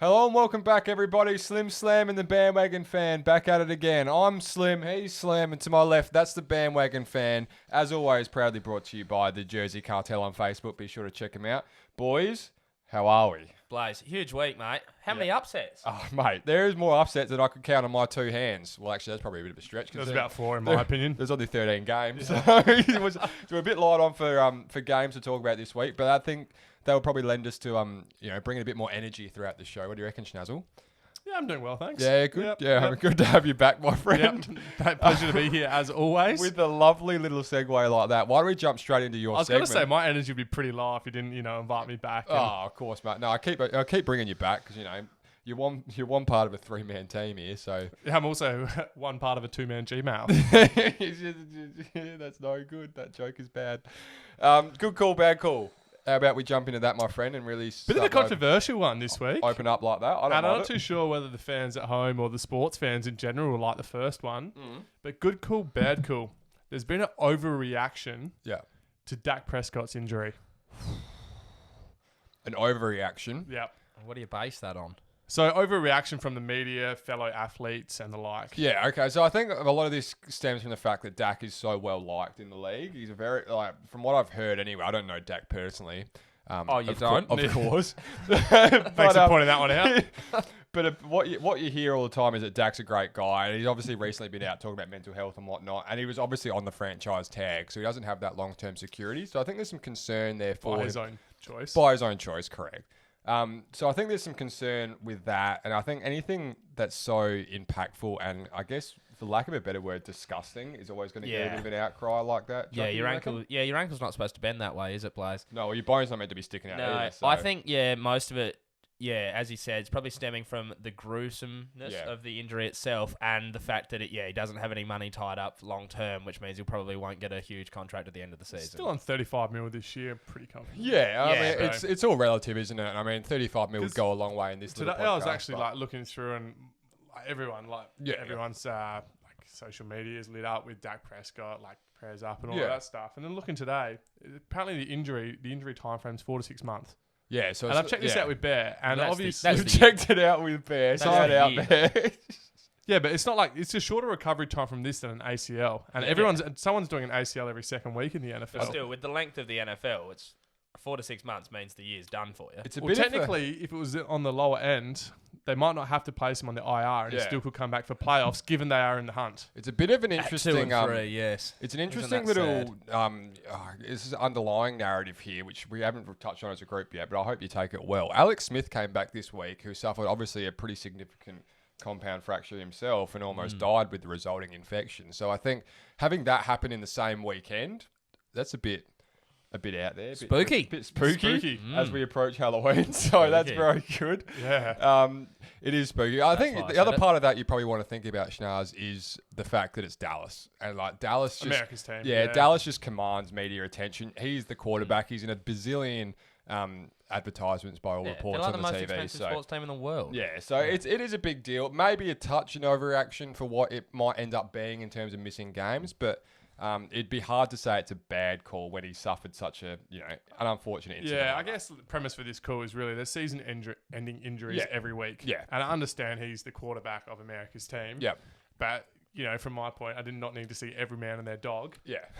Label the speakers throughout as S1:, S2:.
S1: Hello and welcome back, everybody. Slim Slam and the Bandwagon Fan back at it again. I'm Slim, he's Slam, and to my left, that's the Bandwagon Fan. As always, proudly brought to you by the Jersey Cartel on Facebook. Be sure to check them out. Boys, how are we?
S2: Blaze, huge week, mate. How many upsets?
S1: Oh, mate, there is more upsets than I could count on my two hands. Well, actually, that's probably a bit of a stretch.
S3: There's about 4 in my opinion.
S1: There's only 13 games. So we're a bit light on for games to talk about this week, but I think they'll probably lend us to bringing a bit more energy throughout the show. What do you reckon, Schnazzle?
S3: Yeah, I'm doing well, thanks.
S1: Yeah, good. Good to have you back, my friend.
S3: Yep. Pleasure to be here as always.
S1: With a lovely little segue like that. Why don't we jump straight into your segment?
S3: I was going to say my energy would be pretty low if you didn't, invite me back.
S1: Oh, of course, mate. No, I keep bringing you back because you're one part of a 3-man team here. So
S3: yeah, I'm also one part of a 2-man Gmail.
S1: That's no good. That joke is bad. Good call, bad call. How about we jump into that, my friend, and really
S3: Bit of a controversial one this week.
S1: Open up like that.
S3: I'm not too sure whether the fans at home or the sports fans in general will like the first one. But good call, bad call. There's been an overreaction to Dak Prescott's injury.
S1: An overreaction?
S3: Yep.
S2: What do you base that on?
S3: So overreaction from the media, fellow athletes and the like.
S1: Yeah, okay. So I think a lot of this stems from the fact that Dak is so well liked in the league. He's a very, from what I've heard anyway, I don't know Dak personally.
S2: You don't?
S1: Of course.
S3: Thanks for pointing that one out.
S1: But what you hear all the time is that Dak's a great guy. And he's obviously recently been out talking about mental health and whatnot. And he was obviously on the franchise tag, so he doesn't have that long-term security. So I think there's some concern there for
S3: By his own choice.
S1: By his own choice, correct. So I think there's some concern with that, and I think anything that's so impactful and I guess, for lack of a better word, disgusting is always going to get a bit of an outcry like that.
S2: Yeah, your ankle's not supposed to bend that way, is it, Blaze?
S1: No, well, your bone's not meant to be sticking out either. So.
S2: I think most of it. Yeah, as he said, it's probably stemming from the gruesomeness of the injury itself and the fact that he doesn't have any money tied up long term, which means he probably won't get a huge contract at the end of the season.
S3: Still on 35 mil this year, pretty confident.
S1: Yeah, I mean, it's all relative, isn't it? I mean, 35 mil would go a long way in this little podcast.
S3: I was actually looking through and everyone's social media is lit up with Dak Prescott, prayers up and all that stuff. And then looking today, apparently the injury time frame's 4 to 6 months.
S1: Yeah, so
S3: and I've checked this out with Bear, and obviously
S1: you've checked it out with Bear. Shout out Bear.
S3: Yeah, but it's not it's a shorter recovery time from this than an ACL, and someone's doing an ACL every second week in the NFL.
S2: But still, with the length of the NFL, it's 4 to 6 months means the year's done for you.
S1: It's
S3: technically, if it was on the lower end, they might not have to place him on the IR, and he still could come back for playoffs, given they are in the hunt.
S1: It's a bit of an interesting.
S2: 2 and 3, yes.
S1: It's an interesting little. This is underlying narrative here, which we haven't touched on as a group yet, but I hope you take it well. Alex Smith came back this week, who suffered obviously a pretty significant compound fracture himself and almost died with the resulting infection. So I think having that happen in the same weekend, that's a bit out there.
S2: Spooky.
S1: A bit spooky. As we approach Halloween. So that's very good.
S3: Yeah.
S1: It is spooky. I think the other part of that you probably want to think about, Schnaz, is the fact that it's Dallas. And Dallas just...
S3: America's team.
S1: Yeah, Dallas just commands media attention. He's the quarterback. He's in a bazillion advertisements by all reports on the TV.
S2: They're the most expensive sports team in the world.
S1: Yeah, so it is a big deal. Maybe a touch and overreaction for what it might end up being in terms of missing games, but... it'd be hard to say it's a bad call when he suffered such an unfortunate incident.
S3: Yeah, I guess the premise for this call is really there's season-ending injuries every week.
S1: Yeah.
S3: And I understand he's the quarterback of America's team.
S1: Yeah.
S3: But, from my point, I did not need to see every man and their dog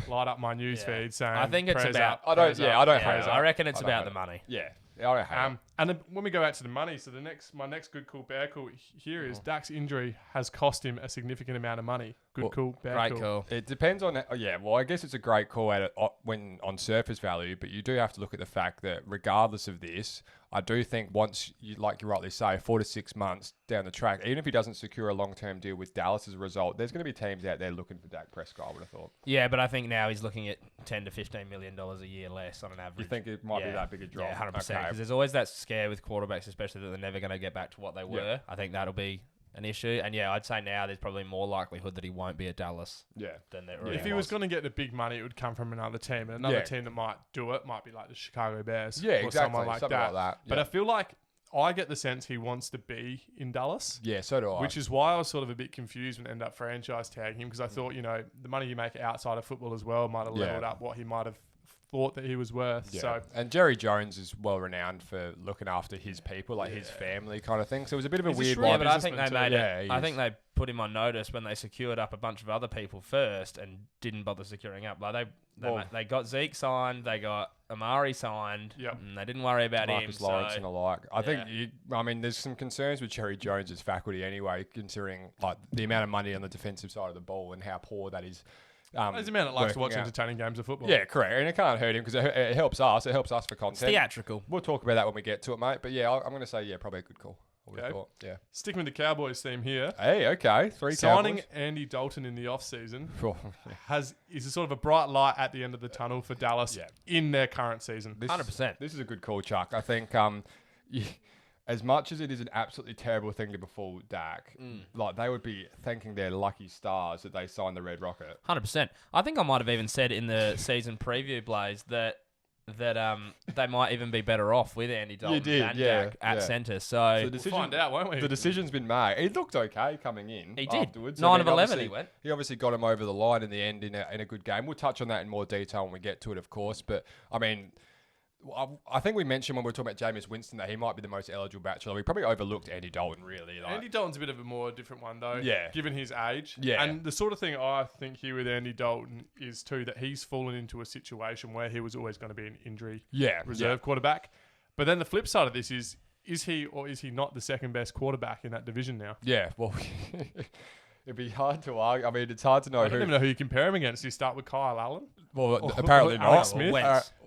S3: light up my news feed saying,
S2: I think it's about...
S1: I
S2: reckon it's about the money.
S1: Yeah. I don't hate it.
S3: And then when we go out to the money, so my next good call, bad call here is Dak's injury has cost him a significant amount of money. Good call, bad
S2: great call.
S1: It depends on I guess it's a great call when on surface value, but you do have to look at the fact that regardless of this, I do think once you, like you rightly say, 4 to 6 months down the track, even if he doesn't secure a long-term deal with Dallas as a result, there's going to be teams out there looking for Dak Prescott, I would have thought.
S2: Yeah, but I think now he's looking at $10 to $15 million a year less on an average.
S1: You think it might be that big a drop?
S2: Yeah, 100%. Because there's always that scare with quarterbacks, especially that they're never going to get back to what they were. Yeah. I think that'll be an issue. And I'd say now there's probably more likelihood that he won't be at Dallas. Than there
S3: if he was going to get the big money, it would come from another team. And another team that might do it might be like the Chicago Bears.
S1: Yeah,
S3: or
S1: exactly.
S3: Someone like that.
S1: Yeah.
S3: But I feel like I get the sense he wants to be in Dallas.
S1: Yeah, so do I.
S3: Which is why I was sort of a bit confused when I ended up franchise tagging him, because I thought, the money you make outside of football as well might have leveled up what he might have thought that he was worth.
S1: Yeah.
S3: So
S1: and Jerry Jones is well renowned for looking after his people, like his family kind of thing. So it was a bit of a weird
S3: shrewd
S1: one.
S2: But I think they made
S1: Yeah,
S2: it. I think they put him on notice when they secured up a bunch of other people first and didn't bother securing up. Like they got Zeke signed, they got Amari signed, and they didn't worry about
S1: Marcus
S2: him.
S1: Lawrence and the like. I think there's some concerns with Jerry Jones's faculty anyway, considering like the amount of money on the defensive side of the ball and how poor that is.
S3: There's a man that likes to watch entertaining games of football.
S1: Yeah, correct. And it can't hurt him because it helps us. It helps us for content.
S2: It's theatrical.
S1: We'll talk about that when we get to it, mate. But yeah, I'm going to say, probably a good call. Yeah.
S3: Sticking with the Cowboys theme here.
S1: Hey, okay.
S3: Signing
S1: Cowboys.
S3: Andy Dalton in the offseason is a sort of a bright light at the end of the tunnel for Dallas in their current season.
S2: 100%.
S1: This is a good call, Chuck. I think as much as it is an absolutely terrible thing to befall Dak, like they would be thanking their lucky stars that they signed the Red Rocket.
S2: 100%. I think I might have even said in the season preview, Blaze, that they might even be better off with Andy Dalton than Dak at centre. So
S3: we'll find out, won't we?
S1: The decision's been made. He looked okay coming in.
S2: He did.
S1: Afterwards.
S2: 9 of 11 he went.
S1: He obviously got him over the line in the end in a good game. We'll touch on that in more detail when we get to it, of course. But, I mean, I think we mentioned when we were talking about Jameis Winston that he might be the most eligible bachelor. We probably overlooked Andy Dalton, really.
S3: Andy Dalton's a bit of a more different one, though, given his age.
S1: Yeah.
S3: And the sort of thing I think here with Andy Dalton is, too, that he's fallen into a situation where he was always going to be an injury reserve quarterback. But then the flip side of this is he or is he not the second best quarterback in that division now?
S1: Yeah, well... It'd be hard to argue. I mean, it's hard to know.
S3: I don't even know who you compare him against. Do you start with Kyle Allen?
S1: Well, apparently not.
S3: Alex Smith?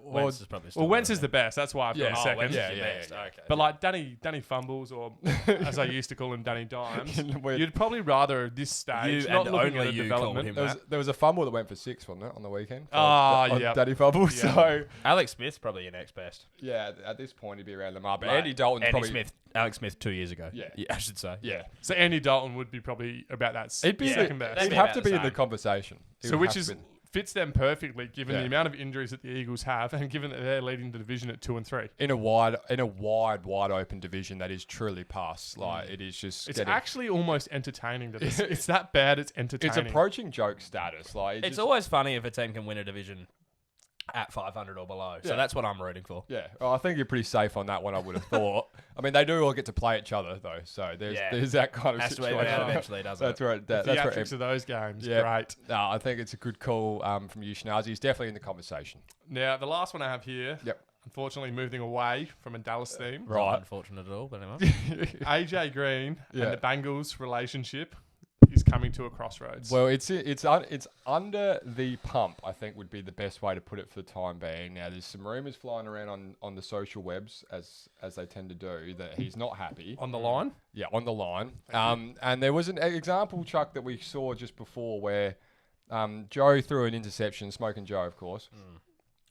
S2: Wentz is probably still
S3: Wentz is the best. That's why I've got a second.
S2: Wentz is the best. Okay.
S3: But like Danny Fumbles, or as I used to call him, Danny Dimes, you'd probably rather at this stage
S2: You
S3: not
S2: and
S3: looking
S2: only
S3: at the
S2: you
S3: development.
S2: called him
S1: There was a fumble that went for 6, wasn't it, on the weekend?
S3: Yeah.
S1: Daddy Fumble.
S3: Yeah.
S1: So
S2: Alex Smith's probably your next best.
S1: yeah, at this point he'd be around the mark. But
S2: Like,
S1: Andy Dalton's probably
S2: Alex Smith 2 years ago.
S1: Yeah.
S2: I should say.
S1: yeah.
S3: So Andy Dalton would be probably about that
S1: It'd be
S3: second best.
S1: He'd
S2: be
S1: have
S2: about
S1: to
S2: the
S1: be in the
S2: same.
S1: conversation. He
S3: So
S1: would
S3: which
S1: have
S3: is
S1: to be.
S3: fits them perfectly, given
S1: Yeah.
S3: the amount of injuries that the Eagles have, and given that they're leading the division at 2 and 3.
S1: in a wide open division that is truly past. Like it is just.
S3: It's actually almost entertaining. That it's that bad. It's entertaining.
S1: It's approaching joke status. Like
S2: It's always funny if a team can win a division at 500 or below. So that's what I'm rooting for.
S1: Yeah, well, I think you're pretty safe on that one. I would have thought. I mean, they do all get to play each other though, so there's that kind of
S2: Has to
S1: situation.
S2: even out eventually, doesn't
S1: That's
S2: it?
S1: right.
S3: the
S1: That's
S3: theatrics
S1: right.
S3: of those games.
S1: Yeah.
S3: Great.
S1: No, I think it's a good call from you, Schnazi. He's definitely in the conversation.
S3: Now, the last one I have here, unfortunately moving away from a Dallas theme.
S2: Not
S1: Right.
S2: unfortunate at all, but anyway.
S3: AJ Green
S1: Yeah.
S3: and the Bengals relationship is coming to a crossroads.
S1: Well, it's under the pump, I think would be the best way to put it for the time being. Now, there's some rumours flying around on the social webs, as they tend to do, that he's not happy.
S3: On the line?
S1: Yeah, on the line. And there was an example, Chuck, that we saw just before where Joe threw an interception, Smoking Joe, of course,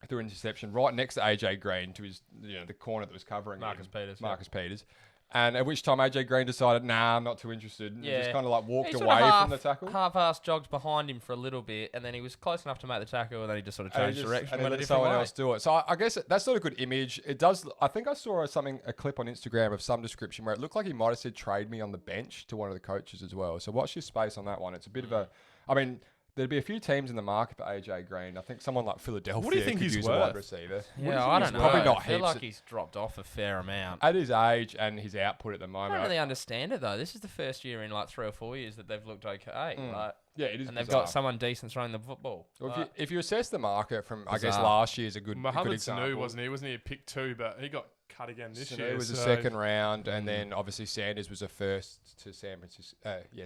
S1: threw an interception right next to AJ Green to his, the corner that was covering
S2: Marcus
S1: Peters. And at which time AJ Green decided, nah, I'm not too interested. And just kind of like walked
S2: He
S1: away
S2: sort of
S1: from the tackle.
S2: Half-assed jogged behind him for a little bit, and then he was close enough to make the tackle, and then he just sort of changed direction and went a
S1: let
S2: different
S1: someone
S2: way.
S1: else do it. So I guess that's not a good image. It does. I think I saw a clip on Instagram of some description where it looked like he might have said trade me on the bench to one of the coaches as well. So watch your space on that one. It's a bit of a. I mean, there'd be a few teams in the market for AJ Green. I think someone like Philadelphia.
S3: What do you think
S1: could
S3: he's
S1: use
S3: worth?
S1: a wide receiver.
S2: Yeah, I don't know.
S1: Probably not
S2: I feel
S1: heaps.
S2: like he's dropped off a fair amount.
S1: At his age and his output at the
S2: I
S1: moment.
S2: don't really understand it though. This is the first year in like 3 or 4 years that they've looked okay. Like,
S1: yeah, it is.
S2: and they've
S1: bizarre.
S2: got someone decent throwing the football.
S1: Well, if you assess the market from, I guess
S2: Bizarre.
S1: last year's a good
S3: Muhammad
S1: example.
S3: Sanu, wasn't he? Wasn't he a pick 2, but he got cut again this year.
S1: It was a second round, and then obviously Sanders was a first to San Francisco.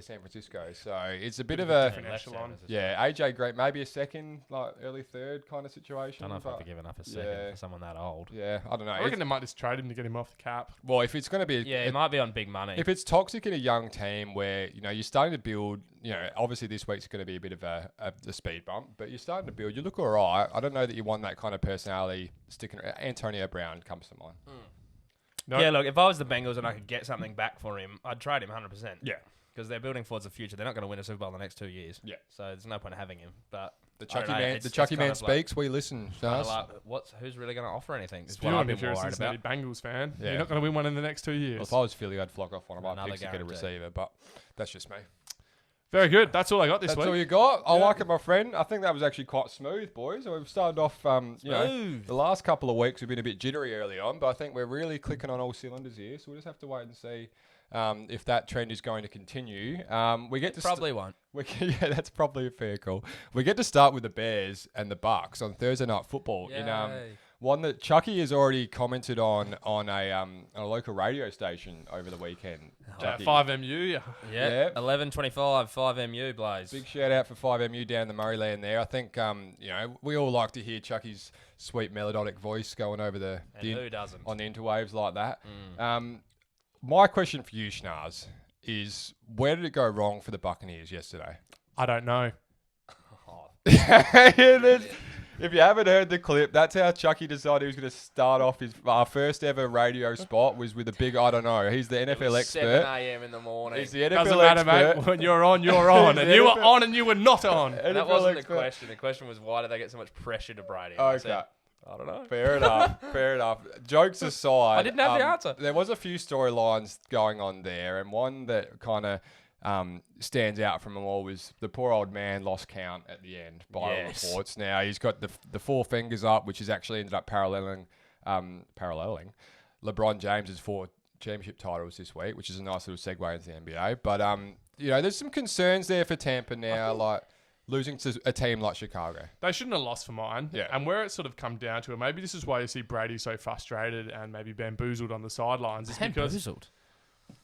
S1: San Francisco. So it's a bit of a
S3: different echelon.
S1: AJ Green, maybe a second, like early third kind of situation.
S2: I don't know if I'd be giving up a second for someone that old.
S1: Yeah, I don't know.
S3: I reckon they might just trade him to get him off the cap.
S1: Well, if it's going to be,
S2: He might be on big money.
S1: If it's toxic in a young team where you're starting to build, obviously this week's going to be a bit of a speed bump, but you're starting to build. You look all right. I don't know that you want that kind of personality sticking. Antonio Brown comes to mind.
S3: No.
S2: Yeah, look, if I was the Bengals and I could get something back for him, I'd trade him 100%.
S1: Yeah.
S2: Because they're building towards the future. They're not going to win a Super Bowl in the next 2 years.
S1: Yeah.
S2: So there's no point in having him. But
S1: The
S2: I don't
S1: Chucky
S2: know,
S1: man,
S2: it's
S1: the Chucky
S2: kind
S1: man
S2: of like-
S1: speaks. We listen.
S2: kind of
S1: Stars.
S2: like, who's really going to offer anything? Is
S3: It's
S2: what I'd be
S3: if you're a
S2: more worried
S3: Cincinnati
S2: about.
S3: Bengals fan.
S1: Yeah.
S3: You're not going to win one in the next 2
S1: Well,
S3: years.
S1: if I was Philly, I'd flock off one of my
S2: Another
S1: picks to get a
S2: guarantee.
S1: receiver, but that's just me.
S3: Very good. That's all I got this week.
S1: That's all you got? I like it, my friend. I think that was actually quite smooth, boys. So we've started off, the last couple of weeks we've been a bit jittery early on, but I think we're really clicking on all cylinders here. So we'll just have to wait and see if that trend is going to continue. We get to
S2: probably won't.
S1: That's probably a fair call. We get to start with the Bears and the Bucks on Thursday Night Football.
S2: Yay.
S1: In one that Chucky has already commented on a local radio station over the weekend.
S3: 5MU.
S2: Yeah. 11:25, 5MU, Blaze.
S1: Big shout out for 5MU down the Murrayland there. I think we all like to hear Chucky's sweet melodic voice going over
S2: who doesn't
S1: on the interwaves like that. My question for you, Schnars, is where did it go wrong for the Buccaneers yesterday?
S3: I don't know.
S1: If you haven't heard the clip, that's how Chucky decided he was going to start off his first ever radio spot was with a big I don't know. He's the NFL expert.
S2: 7 a.m. in the morning.
S1: He's the NFL
S3: Doesn't matter,
S1: expert.
S3: mate. When you're on, you're on. And you were on and you were not on.
S2: And that wasn't the question. The question was why did they get so much pressure to Brady?
S1: Okay.
S2: Said, I don't know.
S1: Fair enough. Fair enough. Jokes aside.
S2: I didn't have the answer.
S1: There was a few storylines going on there, and one that kind of stands out from them all was the poor old man lost count at the end by all reports. Now he's got the four fingers up, which has actually ended up paralleling LeBron James's 4 championship titles this week, which is a nice little segue into the NBA. But there's some concerns there for Tampa now, like losing to a team like Chicago.
S3: They shouldn't have lost for mine.
S1: Yeah.
S3: And where it sort of come down to it, maybe this is why you see Brady so frustrated and maybe bamboozled on the sidelines. Is because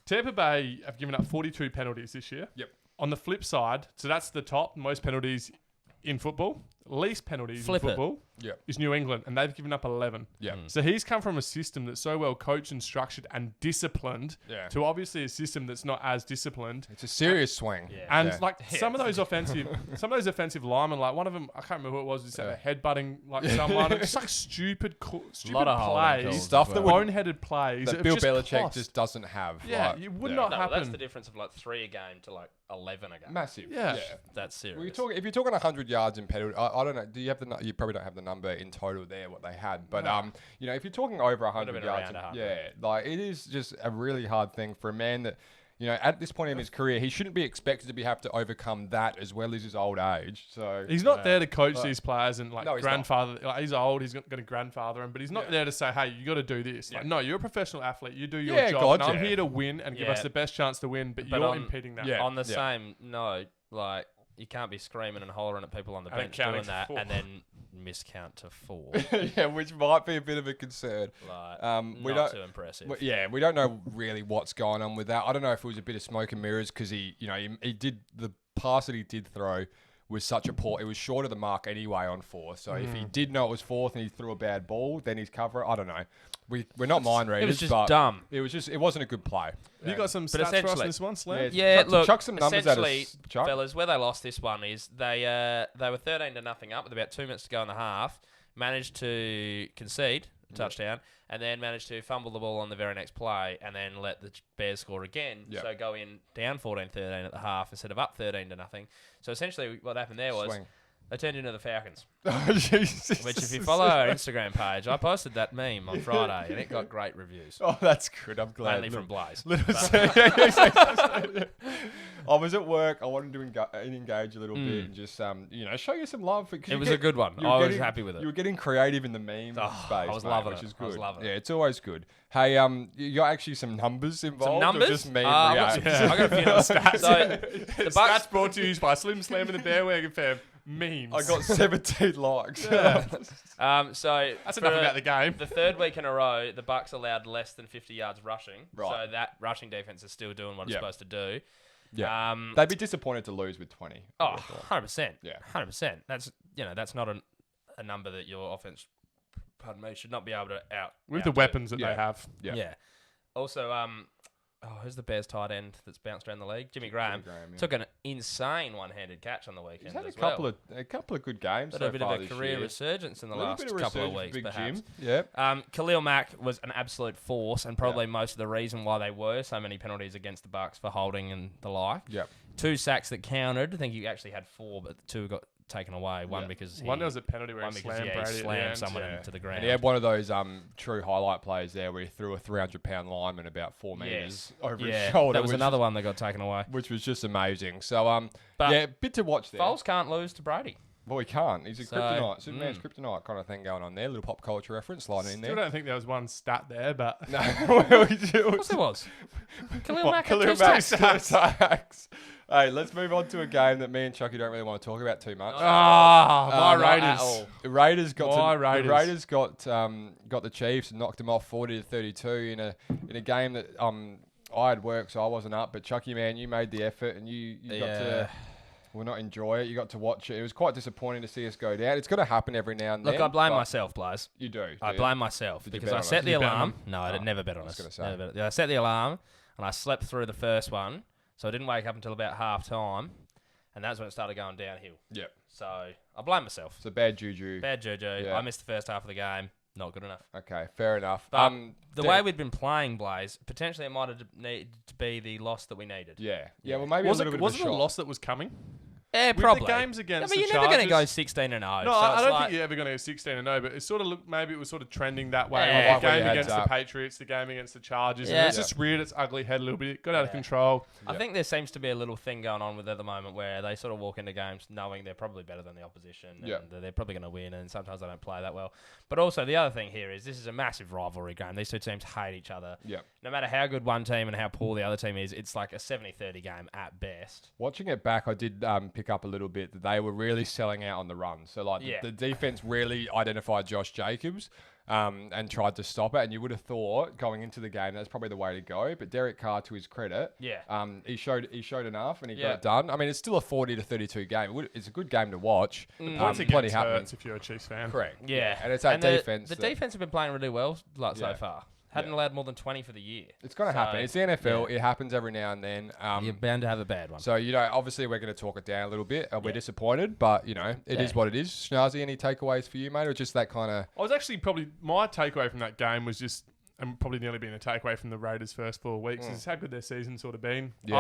S3: Tampa Bay have given up 42 penalties this year.
S1: Yep.
S3: On the flip side, so that's the top, most penalties in football. Least penalties in football is New England, and they've given up 11.
S1: Yeah.
S3: So he's come from a system that's so well coached and structured and disciplined to obviously a system that's not as disciplined.
S1: It's a serious swing.
S3: Yeah. And some of those offensive linemen, like one of them, I can't remember who it was, just headbutting like someone. It's like stupid plays,
S1: stuff that
S3: boneheaded plays
S1: that Bill Belichick just doesn't have.
S3: Yeah, it would not happen.
S2: That's the difference of like 3 a game to like 11 a game.
S1: Massive.
S3: Yeah.
S2: That's serious.
S1: Well, if you're talking 100 yards in penalty, I don't know. Do you have you probably don't have the number in total there what they had, but if you're talking over 100 yards, it is just a really hard thing for a man that at this point in his career he shouldn't be expected to have to overcome that as well as his old age. So
S3: he's not there to coach these players and grandfather. He's old. He's going to grandfather him, but he's not there to say, "Hey, you got to do this." Like, no, you're a professional athlete. You do your job. I'm here to win and give us the best chance to win, but you're impeding that.
S2: On the same note, like you can't be screaming and hollering at people on the bench doing that and then miscount to 4.
S1: Which might be a bit of a concern.
S2: Not too impressive.
S1: We don't know really what's going on with that. I don't know if it was a bit of smoke and mirrors because he did the pass that he did throw was such a poor. It was short of the mark anyway on 4. So if he did know it was 4th and he threw a bad ball, then he's cover. I don't know. We're not mind readers.
S2: It was just dumb.
S1: It wasn't a good play.
S3: Have you got some stats for us on this one, Slam?
S2: Look,
S1: chuck some numbers at us,
S2: fellas, where they lost this one is they were 13-0 up with about 2 minutes to go in the half, managed to concede a touchdown, and then managed to fumble the ball on the very next play, and then let the Bears score again. Yep. So go in down 14-13 at the half instead of up 13-0. So essentially, what happened there was they turned into the Falcons.
S1: Jesus.
S2: Which, if you follow our Instagram page, I posted that meme on Friday, and it got great reviews.
S1: Oh, that's good. I'm glad.
S2: Mainly from Blaze.
S1: I was at work. I wanted to engage a little bit and just, show you some love.
S2: It was a good one. I was happy with it.
S1: You were getting creative in the meme space.
S2: I was loving
S1: which
S2: it.
S1: is good.
S2: I was loving it.
S1: Yeah, it's always good. Hey, you got actually some numbers involved?
S2: Some numbers?
S1: Or just meme
S2: I got a few numbers.
S3: Stats.
S2: So,
S3: the Bucks brought to you by Slim Slam and the Bandwagon fam. Memes.
S1: I got 17 likes.
S2: So
S3: that's enough about the game.
S2: The 3rd week in a row, the Bucks allowed less than 50 yards rushing.
S1: Right.
S2: So that rushing defense is still doing what it's supposed to do.
S1: Yeah. They'd be disappointed to lose with 20.
S2: Oh, 100%.
S1: Yeah.
S2: 100%. That's not a number that your offense, should not be able to out.
S3: With the weapons that they have.
S2: Yeah. Also, who's the Bears tight end that's bounced around the league? Jimmy Graham. Took an insane one-handed catch on the weekend.
S1: He's had a couple of good games so far this year.
S2: A bit of a career resurgence in the last couple of weeks, perhaps.
S1: Yeah.
S2: Khalil Mack was an absolute force and probably most of the reason why they were so many penalties against the Bucks for holding and the like.
S1: Yep.
S2: 2 sacks that counted. I think he actually had 4, but 2 got taken away. One because
S3: there was a penalty where he slammed
S2: someone into the ground.
S1: And he had one of those true highlight plays there where he threw a 300-pound lineman about 4 meters over his shoulder.
S2: That was another one that got taken away,
S1: which was just amazing. So bit to watch there.
S2: Foles can't lose to Brady.
S1: Well, he can't. He's a kryptonite, Superman's kryptonite kind of thing going on there. Little pop culture reference sliding in there.
S3: Still don't think there was one stat there, but
S1: no,
S2: of course there was. Khalil Mack had 2
S1: sacks. Hey, let's move on to a game that me and Chucky don't really want to talk about too much.
S3: My Raiders.
S1: The Raiders got the Chiefs and knocked them off 40-32 in a game that I had work, so I wasn't up. But Chucky, man, you made the effort and you got to. Well, not enjoy it. You got to watch it. It was quite disappointing to see us go down. It's got to happen every now and then.
S2: Look, I blame myself, Blaze.
S1: You do.
S2: I blame myself because I set the alarm. No, I did never bet on us. I set the alarm and I slept through the first one, so I didn't wake up until about half time, and that's when it started going downhill.
S1: Yep.
S2: So I blame myself.
S1: So bad juju.
S2: Bad juju. Yeah. I missed the first half of the game. Not good enough.
S1: Okay, fair enough.
S2: But the way we'd been playing, Blaze, potentially it might have needed to be the loss that we needed.
S1: Yeah. Well, maybe was a little bit of a shot.
S3: Was it a loss that was coming?
S2: Yeah, probably.
S3: With the games against the
S2: you're
S3: Chargers,
S2: never going to go 16-0.
S3: No, I don't think you're ever going to go 16-0, but it sort of looked, maybe it was sort of trending that way.
S2: Yeah.
S3: Like the game against the Patriots, the game against the Chargers.
S2: Yeah.
S3: And it's just reared its ugly head a little bit. It got out of control.
S2: I think there seems to be a little thing going on with it at the moment where they sort of walk into games knowing they're probably better than the opposition and they're probably going to win, and sometimes they don't play that well. But also the other thing here is this is a massive rivalry game. These two teams hate each other.
S1: Yeah.
S2: No matter how good one team and how poor the other team is, it's like a 70-30 game at best.
S1: Watching it back, I did pick up a little bit that they were really selling out on the run. So like the defense really identified Josh Jacobs and tried to stop it. And you would have thought going into the game that's probably the way to go. But Derek Carr, to his credit, he showed enough and he got it done. I mean, it's still a 40-32 game. It's a good game to watch.
S3: Plenty happening if you're a Chiefs fan.
S1: Correct.
S2: Yeah,
S1: and it's that defense.
S2: The defense have been playing really well so far. Hadn't allowed more than 20 for the year.
S1: It's going to happen. It's the NFL. It happens every now and then.
S2: You're bound to have a bad one.
S1: So, obviously we're going to talk it down a little bit. We're disappointed, but, it is what it is. Schnazzy, any takeaways for you, mate? Or just that kind of...
S3: I was actually my takeaway from that game was just, and probably nearly been a takeaway from the Raiders' first 4 weeks, is how good their season's sort of been.
S1: Yeah.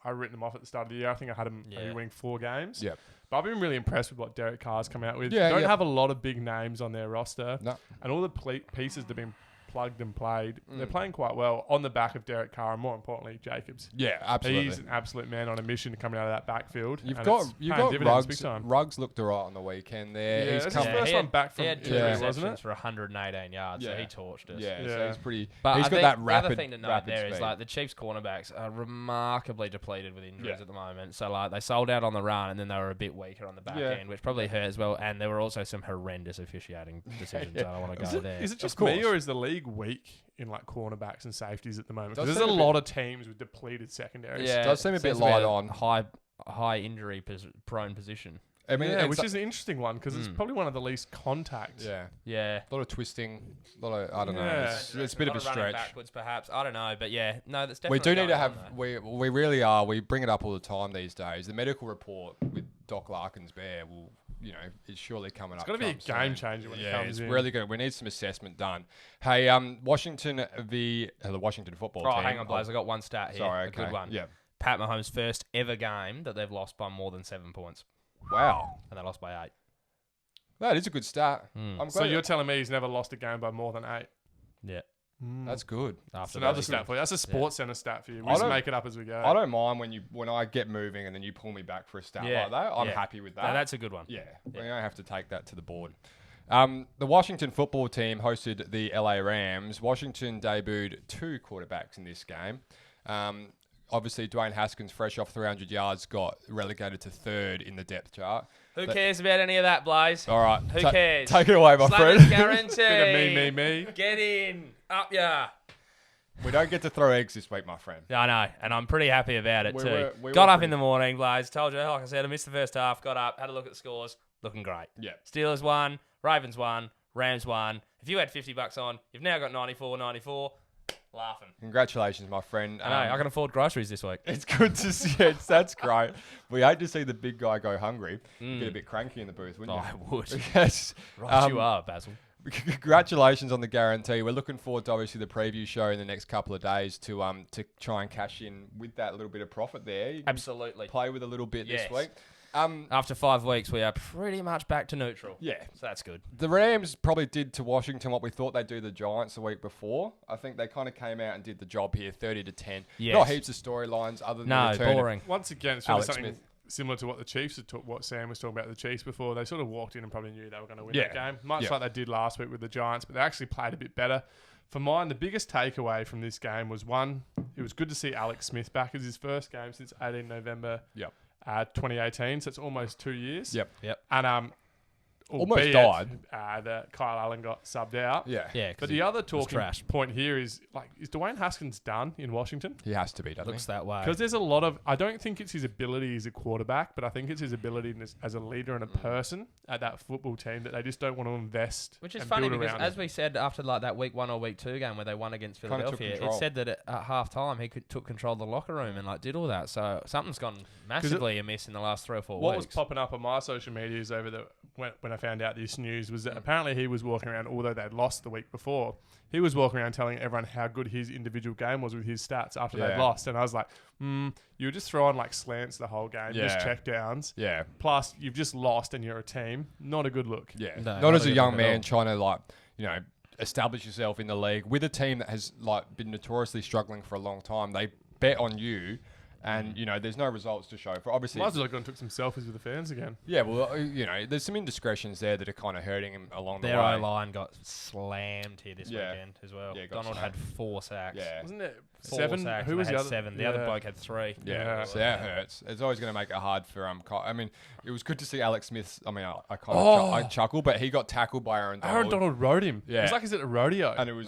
S3: I written them off at the start of the year. I think I had them winning 4 games.
S1: Yeah.
S3: But I've been really impressed with what Derek Carr's come out with.
S1: Yeah,
S3: they don't have a lot of big names on their roster.
S1: No.
S3: And all the pieces that have been plugged and played. They're playing quite well on the back of Derek Carr and more importantly Jacobs.
S1: Yeah, absolutely.
S3: He's an absolute man on a mission coming out of that backfield.
S1: You've got
S3: Ruggs.
S1: Ruggs looked alright on the weekend there.
S3: Yeah, it's his first one back from
S2: injury,
S3: wasn't it?
S2: For 118 yards, so he torched us.
S1: Yeah, so he's pretty.
S2: But
S1: he's got that rapid.
S2: The other thing to note there
S1: speed.
S2: is like the Chiefs cornerbacks are remarkably depleted with injuries at the moment. So like they sold out on the run and then they were a bit weaker on the back end, which probably hurt as well. And there were also some horrendous officiating decisions. I don't want to go there.
S3: Is it just me or is the league weak in like cornerbacks and safeties at the moment? Because there's a lot of teams with depleted secondaries.
S1: Yeah, it does seem a bit light on.
S2: High injury prone position.
S1: I mean,
S3: which is an interesting one because it's probably one of the least contact.
S2: Yeah.
S1: A lot of twisting. A lot of, I don't know. It's a bit of a stretch.
S2: Backwards, perhaps. I don't know, but that's definitely.
S1: We do need to have. We really are. We bring it up all the time these days. The medical report with Doc Larkin's bear will. Is surely coming up.
S3: It's got to be a game changer when it comes in.
S1: It's really good. We need some assessment done. Hey, Washington the Washington football team.
S2: Oh, hang on, Blaze. I got one stat here.
S1: Sorry,
S2: a good one.
S1: Yeah.
S2: Pat Mahomes' first ever game that they've lost by more than 7 points.
S1: Wow.
S2: And they lost by 8.
S1: That is a good stat.
S3: So you're telling me he's never lost a game by more than 8?
S2: Yeah.
S1: That's good.
S3: That's another stat for you. That's a sports center stat for you. We just make it up as we go.
S1: I don't mind when I get moving and then you pull me back for a stat like that. I'm happy with that.
S2: No, that's a good one.
S1: Yeah. We don't have to take that to the board. The Washington football team hosted the LA Rams. Washington debuted 2 quarterbacks in this game. Obviously, Dwayne Haskins, fresh off 300 yards, got relegated to 3rd in the depth chart.
S2: Who cares about any of that, Blaze?
S1: All right.
S2: Who cares?
S1: Take it away, my friend.
S2: Guarantee.
S3: Bit of me.
S2: Get in. Up ya.
S1: We don't get to throw eggs this week, my friend.
S2: I know, and I'm pretty happy about it too. Got up in the morning, Blaze. Told you, like I said, I missed the first half. Got up, had a look at the scores. Looking great.
S1: Yeah.
S2: Steelers won. Ravens won. Rams won. If you had $50 on, you've now got 94. Laughing.
S1: Congratulations, my friend.
S2: I know, I can afford groceries this week.
S1: It's good to see it. That's great. We hate to see the big guy go hungry. You'd get a bit cranky in the booth, wouldn't you?
S2: I would.
S1: Yes.
S2: Right, you are, Basil.
S1: Congratulations on the guarantee. We're looking forward to obviously the preview show in the next couple of days to try and cash in with that little bit of profit there.
S2: Absolutely.
S1: Play with a little bit this week.
S2: After 5 weeks, we are pretty much back to neutral.
S1: Yeah.
S2: So that's good.
S1: The Rams probably did to Washington what we thought they'd do the Giants the week before. I think they kind of came out and did the job here, 30-10.
S2: Yes.
S1: Not heaps of storylines other than the return
S2: boring.
S3: Once again, it's sort of
S1: Alex
S3: something
S1: Smith.
S3: similar to what the Chiefs had what Sam was talking about the Chiefs before. They sort of walked in and probably knew they were going to win that game, much like they did last week with the Giants, but they actually played a bit better. For mine, the biggest takeaway from this game was, one, it was good to see Alex Smith back. It was his first game since 18 November 2018, so it's almost 2 years.
S1: Yep.
S3: And
S1: almost died.
S3: That Kyle Allen got subbed out.
S2: Yeah.
S3: But the other talking point here is, is Dwayne Haskins done in Washington?
S1: He has to be, doesn't
S2: Looks that way.
S3: Because there's a lot of, I don't think it's his ability as a quarterback, but I think it's his ability as a leader and a person at that football team that they just don't want to invest.
S2: Which is
S3: and
S2: funny
S3: build
S2: because,
S3: around
S2: as we said after that week 1 or week 2 game where they won against Philadelphia, it said that at half time he took control of the locker room and did all that. So something's gone massively amiss in the last 3 or 4 weeks.
S3: What was popping up on my social medias when I found out this news was that apparently he was walking around, although they'd lost the week before, he was walking around telling everyone how good his individual game was with his stats after they'd lost. And I was like, you were just throwing slants the whole game, just check downs.
S1: Yeah.
S3: Plus, you've just lost and you're a team. Not a good look.
S1: Yeah.
S3: No,
S1: not as a young man trying to establish yourself in the league with a team that has been notoriously struggling for a long time. They bet on you. And, there's no results to show for. Obviously,
S3: might as well have gone and took some selfies with the fans again.
S1: Yeah, well, there's some indiscretions there that are kind of hurting him along the way.
S2: Their O-line got slammed here this weekend as well.
S1: Yeah,
S2: Donald had 4 sacks.
S1: Yeah.
S3: Wasn't it
S2: 4
S3: 7?
S2: sacks.
S3: Who was the other?
S2: 7. The other bloke had 3.
S1: Yeah, so that hurts. It's always going to make it hard for I mean, it was good to see Alex Smith. I mean, I kind of I chuckle, but he got tackled by Aaron Donald.
S3: Aaron Donald rode him.
S1: Yeah.
S3: It was like he's at a rodeo.
S1: And it was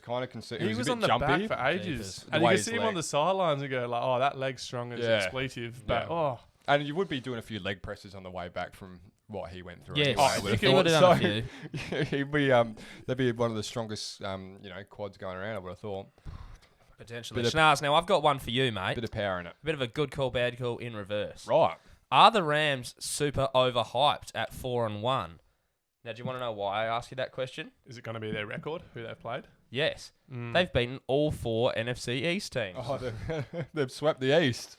S1: kind of concerned.
S3: He was
S1: a
S3: on
S1: bit
S3: the
S1: jumpy.
S3: back for ages. And
S1: The
S3: you
S1: way
S3: can
S1: his
S3: see him
S1: leg-
S3: on the sidelines and go like, that leg's strong as expletive. But,
S1: And you would be doing a few leg presses on the way back from what he went through.
S2: Yes.
S1: Anyway,
S2: He would have done a few.
S1: He'd be that'd be one of the strongest quads going around, I would have thought.
S2: Potentially. Schnars, now I've got one for you, mate.
S1: Bit of power in it.
S2: A bit of a good call, bad call in reverse.
S1: Right.
S2: Are the Rams super overhyped at 4-1? Now, do you want to know why I ask you that question?
S3: Is it going to be their record, who they've played?
S2: Yes. They've beaten all 4 NFC East teams.
S1: Oh, they've swept the East.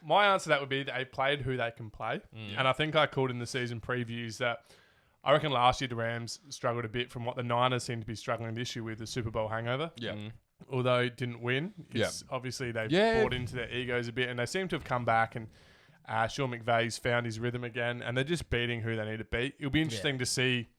S3: My answer to that would be they played who they can play. And I think I called in the season previews that I reckon last year the Rams struggled a bit from what the Niners seem to be struggling this year with, the Super Bowl hangover.
S1: Yeah.
S3: Although it didn't win, obviously they've bought into their egos a bit and they seem to have come back and Sean McVay's found his rhythm again and they're just beating who they need to beat. It'll be interesting to see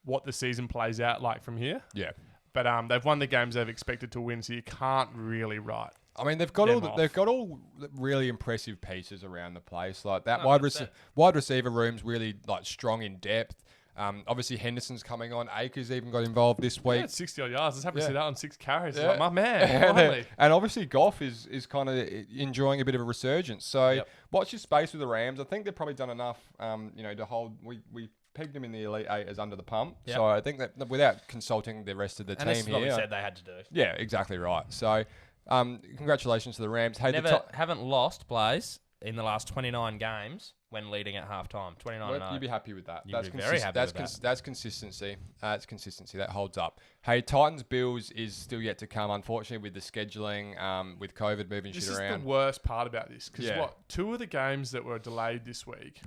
S3: what the season plays out like from here.
S1: Yeah.
S3: But they've won the games they've expected to win, so you can't really write.
S1: I mean, they've got all really impressive pieces around the place. Like that
S2: 100%.
S1: wide receiver room's really strong in depth. Obviously Henderson's coming on. Akers even got involved this week.
S3: Yeah, 60-odd yards. I was happy to see that on 6 carries.
S1: Yeah.
S3: My man.
S1: And obviously Goff is kind of enjoying a bit of a resurgence. So watch your space with the Rams. I think they've probably done enough, to hold. We pegged them in the Elite 8 as under the pump.
S2: Yep.
S1: So I think that without consulting the rest of the
S2: And
S1: team
S2: this is what we
S1: here.
S2: said they had to do.
S1: Yeah, exactly right. So congratulations to the Rams. Hey,
S2: Haven't lost, Blaze, in the last 29 games when leading at halftime. 29-0.
S1: You'd be happy with that.
S2: You'd be very happy with that.
S1: That's consistency. That's consistency. That holds up. Hey, Titans-Bills is still yet to come, unfortunately, with the scheduling, with COVID moving shit around.
S3: This is the worst part about this. Because 2 of the games that were delayed this week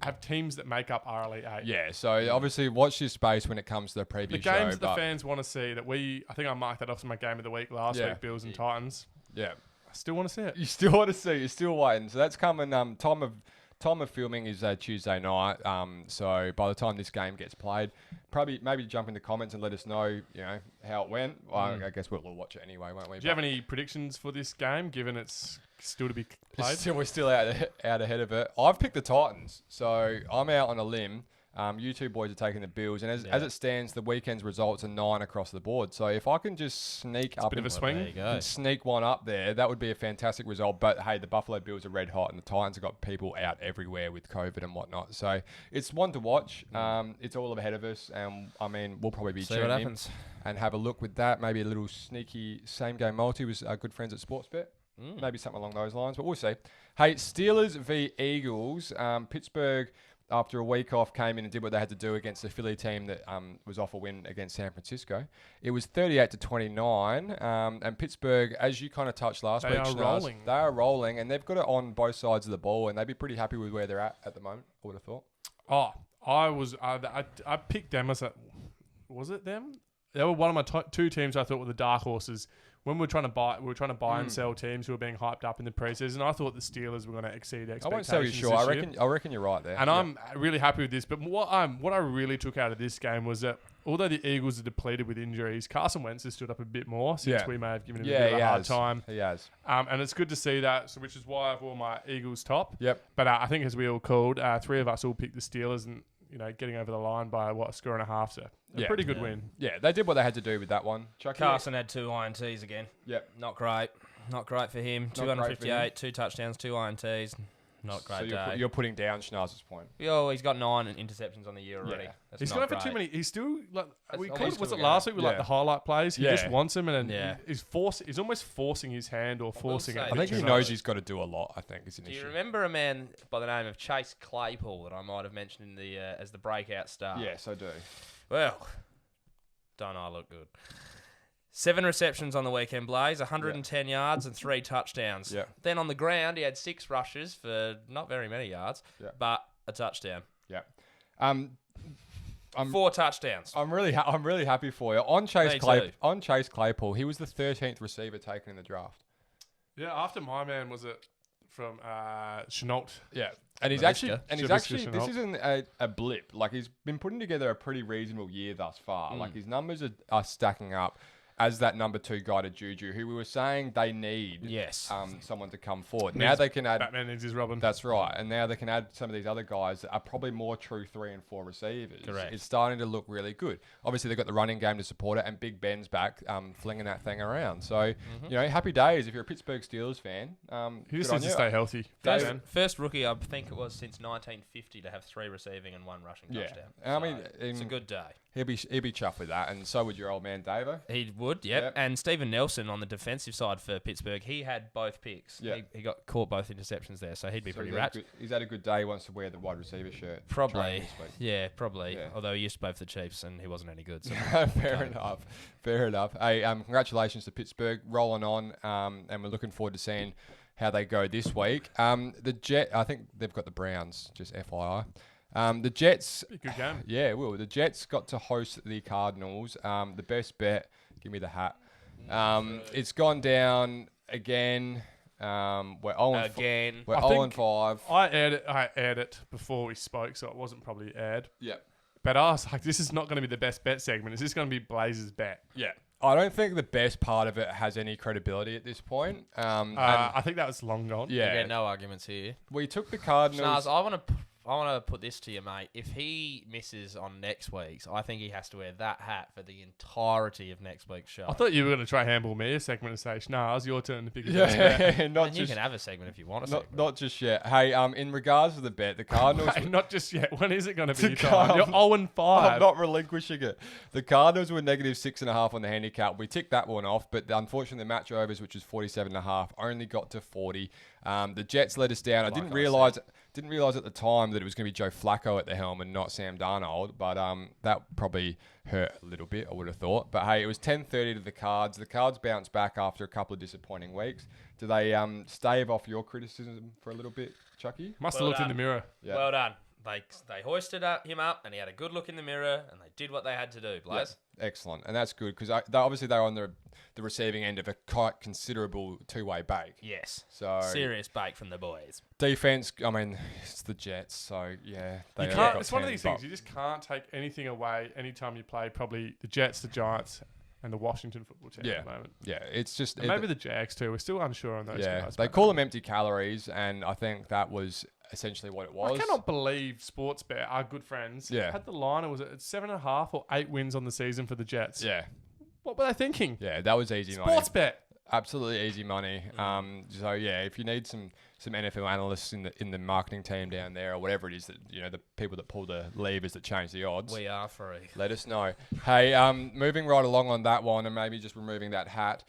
S3: have teams that make up our Elite 8.
S1: Yeah, so obviously watch this space when it comes to the preview
S3: the
S1: show.
S3: The games the fans want to see that I think I marked that off as my game of the week last week, Bills and Titans.
S1: Yeah.
S3: I still want to see it.
S1: You still want to see it. You're still waiting. So that's coming. Time of filming is Tuesday night. So by the time this game gets played, maybe jump in the comments and let us know, how it went. Well, I guess we'll watch it anyway, won't we?
S3: Do you have any predictions for this game, given it's still to be played?
S1: We're still out ahead of it. I've picked the Titans, so I'm out on a limb. You two boys are taking the Bills, and as it stands, the weekend's results are 9 across the board. So if I can just sneak up
S3: a bit of a swing,
S1: and sneak one up there, that would be a fantastic result. But hey, the Buffalo Bills are red hot, and the Titans have got people out everywhere with COVID and whatnot. So it's one to watch. It's all ahead of us, and I mean, we'll probably be tuning in and have a look with that. Maybe a little sneaky same game multi with our good friends at Sportsbet. Maybe something along those lines, but we'll see. Hey, Steelers v Eagles. Pittsburgh after a week off, came in and did what they had to do against the Philly team that was off a win against San Francisco. It was 38-29, and Pittsburgh, as you kind of touched last week,
S3: rolling.
S1: They are rolling, and they've got it on both sides of the ball, and they'd be pretty happy with where they're at the moment, I would have thought.
S3: Oh, I picked them as was it them? They were one of my two teams I thought were the dark horses. When we were trying to buy and sell teams who were being hyped up in the preseason, I thought the Steelers were going to exceed expectations.
S1: I won't sell you short. I reckon you're right there.
S3: And I'm really happy with this. But what I really took out of this game was that although the Eagles are depleted with injuries, Carson Wentz has stood up a bit more since we may have given him a bit of a hard time.
S1: He has.
S3: And it's good to see that, which is why I've worn my Eagles top.
S1: Yep.
S3: But I think as we all called, three of us all picked the Steelers and, getting over the line by a score and a half. So a pretty good win.
S1: Yeah, they did what they had to do with that one. Chucky?
S2: Carson had 2 INTs again.
S1: Yep.
S2: Not great. Not great for him. 258, 2 touchdowns, 2 INTs. Not great day.
S1: You're putting down Schnaz's point.
S2: Yo, he's got 9 interceptions on the year already.
S1: Yeah.
S3: He's gone for too many. He's still like was it
S2: still
S3: last week with like the highlight plays? He just wants them, and he's almost forcing his hand or forcing it.
S1: I think he knows he's got to do a lot. I think is an issue.
S2: Do you remember a man by the name of Chase Claypool that I might have mentioned in the as the breakout star?
S1: Yes, I do.
S2: Well, don't I look good? 7 receptions on the weekend, Blaze, 110 yards and 3 touchdowns.
S1: Yeah.
S2: Then on the ground, he had 6 rushes for not very many yards, but a touchdown.
S1: Yeah.
S2: 4 touchdowns.
S1: I'm really happy for you. On Chase Claypool, he was the 13th receiver taken in the draft.
S3: Yeah, after my man was it from Chenault.
S1: Yeah. And he's actually this isn't a blip. Like, he's been putting together a pretty reasonable year thus far. Like, his numbers are stacking up as that number 2 guy to Juju, who we were saying they need someone to come forward. Now they can add...
S3: Batman needs his Robin.
S1: That's right. And now they can add some of these other guys that are probably more true 3 and 4 receivers.
S2: Correct.
S1: It's starting to look really good. Obviously, they've got the running game to support it, and Big Ben's back flinging that thing around. So, happy days if you're a Pittsburgh Steelers fan.
S3: He just needs to stay healthy.
S2: First rookie, I think it was since 1950 to have 3 receiving and 1 rushing touchdown.
S1: I mean,
S2: it's a good day.
S1: He'll be chuffed with that, and so would your old man Davo.
S2: He would, yep. And Steven Nelson on the defensive side for Pittsburgh, he had both picks. Yeah. He got caught both interceptions there, so he'd be pretty wrapped.
S1: He's had a good day. He wants to wear the wide receiver shirt.
S2: Probably. Yeah, probably. Yeah. Although he used to play for the Chiefs, and he wasn't any good. So
S1: Fair enough. Hey, congratulations to Pittsburgh rolling on, and we're looking forward to seeing how they go this week. I think they've got the Browns, just FYI. The Jets...
S3: Good game.
S1: Yeah, it will. The Jets got to host the Cardinals. The best bet... Give me the hat. It's gone down again. We're 0-5.
S3: I aired it before we spoke, so it wasn't probably aired.
S1: Yeah.
S3: But I was like, this is not going to be the best bet segment. Is this going to be Blaze's bet?
S1: Yeah. I don't think the best part of it has any credibility at this point.
S3: I think that was long gone.
S2: Yeah. No arguments here.
S1: We took the Cardinals.
S2: Schnaz, I want to put this to you, mate. If he misses on next week's, I think he has to wear that hat for the entirety of next week's show.
S3: I thought you were going to try handball me a segment and say, "Nah, it's your turn to pick a
S2: bet." You can have a segment if you want.
S1: Not just yet. Hey, in regards to the bet, the Cardinals.
S3: Mate, not just yet. When is it going to be time? You're 0-5.
S1: I'm not relinquishing it. The Cardinals were -6.5 on the handicap. We ticked that one off, but unfortunately, the match overs, which was 47.5, only got to 40. The Jets let us down. I didn't realize at the time that it was going to be Joe Flacco at the helm and not Sam Darnold, but that probably hurt a little bit, I would have thought. But hey, it was 10-30 to the Cards. The Cards bounced back after a couple of disappointing weeks. Do they stave off your criticism for a little bit, Chucky?
S3: Must have looked in the mirror.
S2: Yeah. Well done. They hoisted him up, and he had a good look in the mirror, and they did what they had to do, Blaze.
S1: Yeah. Excellent. And that's good, because obviously they're on the receiving end of a quite considerable two-way bake.
S2: Yes.
S1: So
S2: serious bake from the boys.
S1: Defense, I mean, it's the Jets, so yeah.
S3: It's one of these things. You just can't take anything away anytime you play probably the Jets, the Giants, and the Washington football team at the moment.
S1: Yeah, it's just...
S3: maybe the Jags too. We're still unsure on those guys.
S1: They call them empty calories, and I think that was essentially what it was.
S3: I cannot believe Sportsbet, our good friends, had the line, or was it 7.5 or 8 wins on the season for the Jets?
S1: Yeah.
S3: What were they thinking?
S1: Yeah, that was easy money.
S3: Sportsbet.
S1: Absolutely easy money. So yeah, if you need some NFL analysts in the marketing team down there, or whatever it is that the people that pull the levers that change the odds,
S2: we are free.
S1: Let us know. Hey, moving right along on that one, and maybe just removing that hat.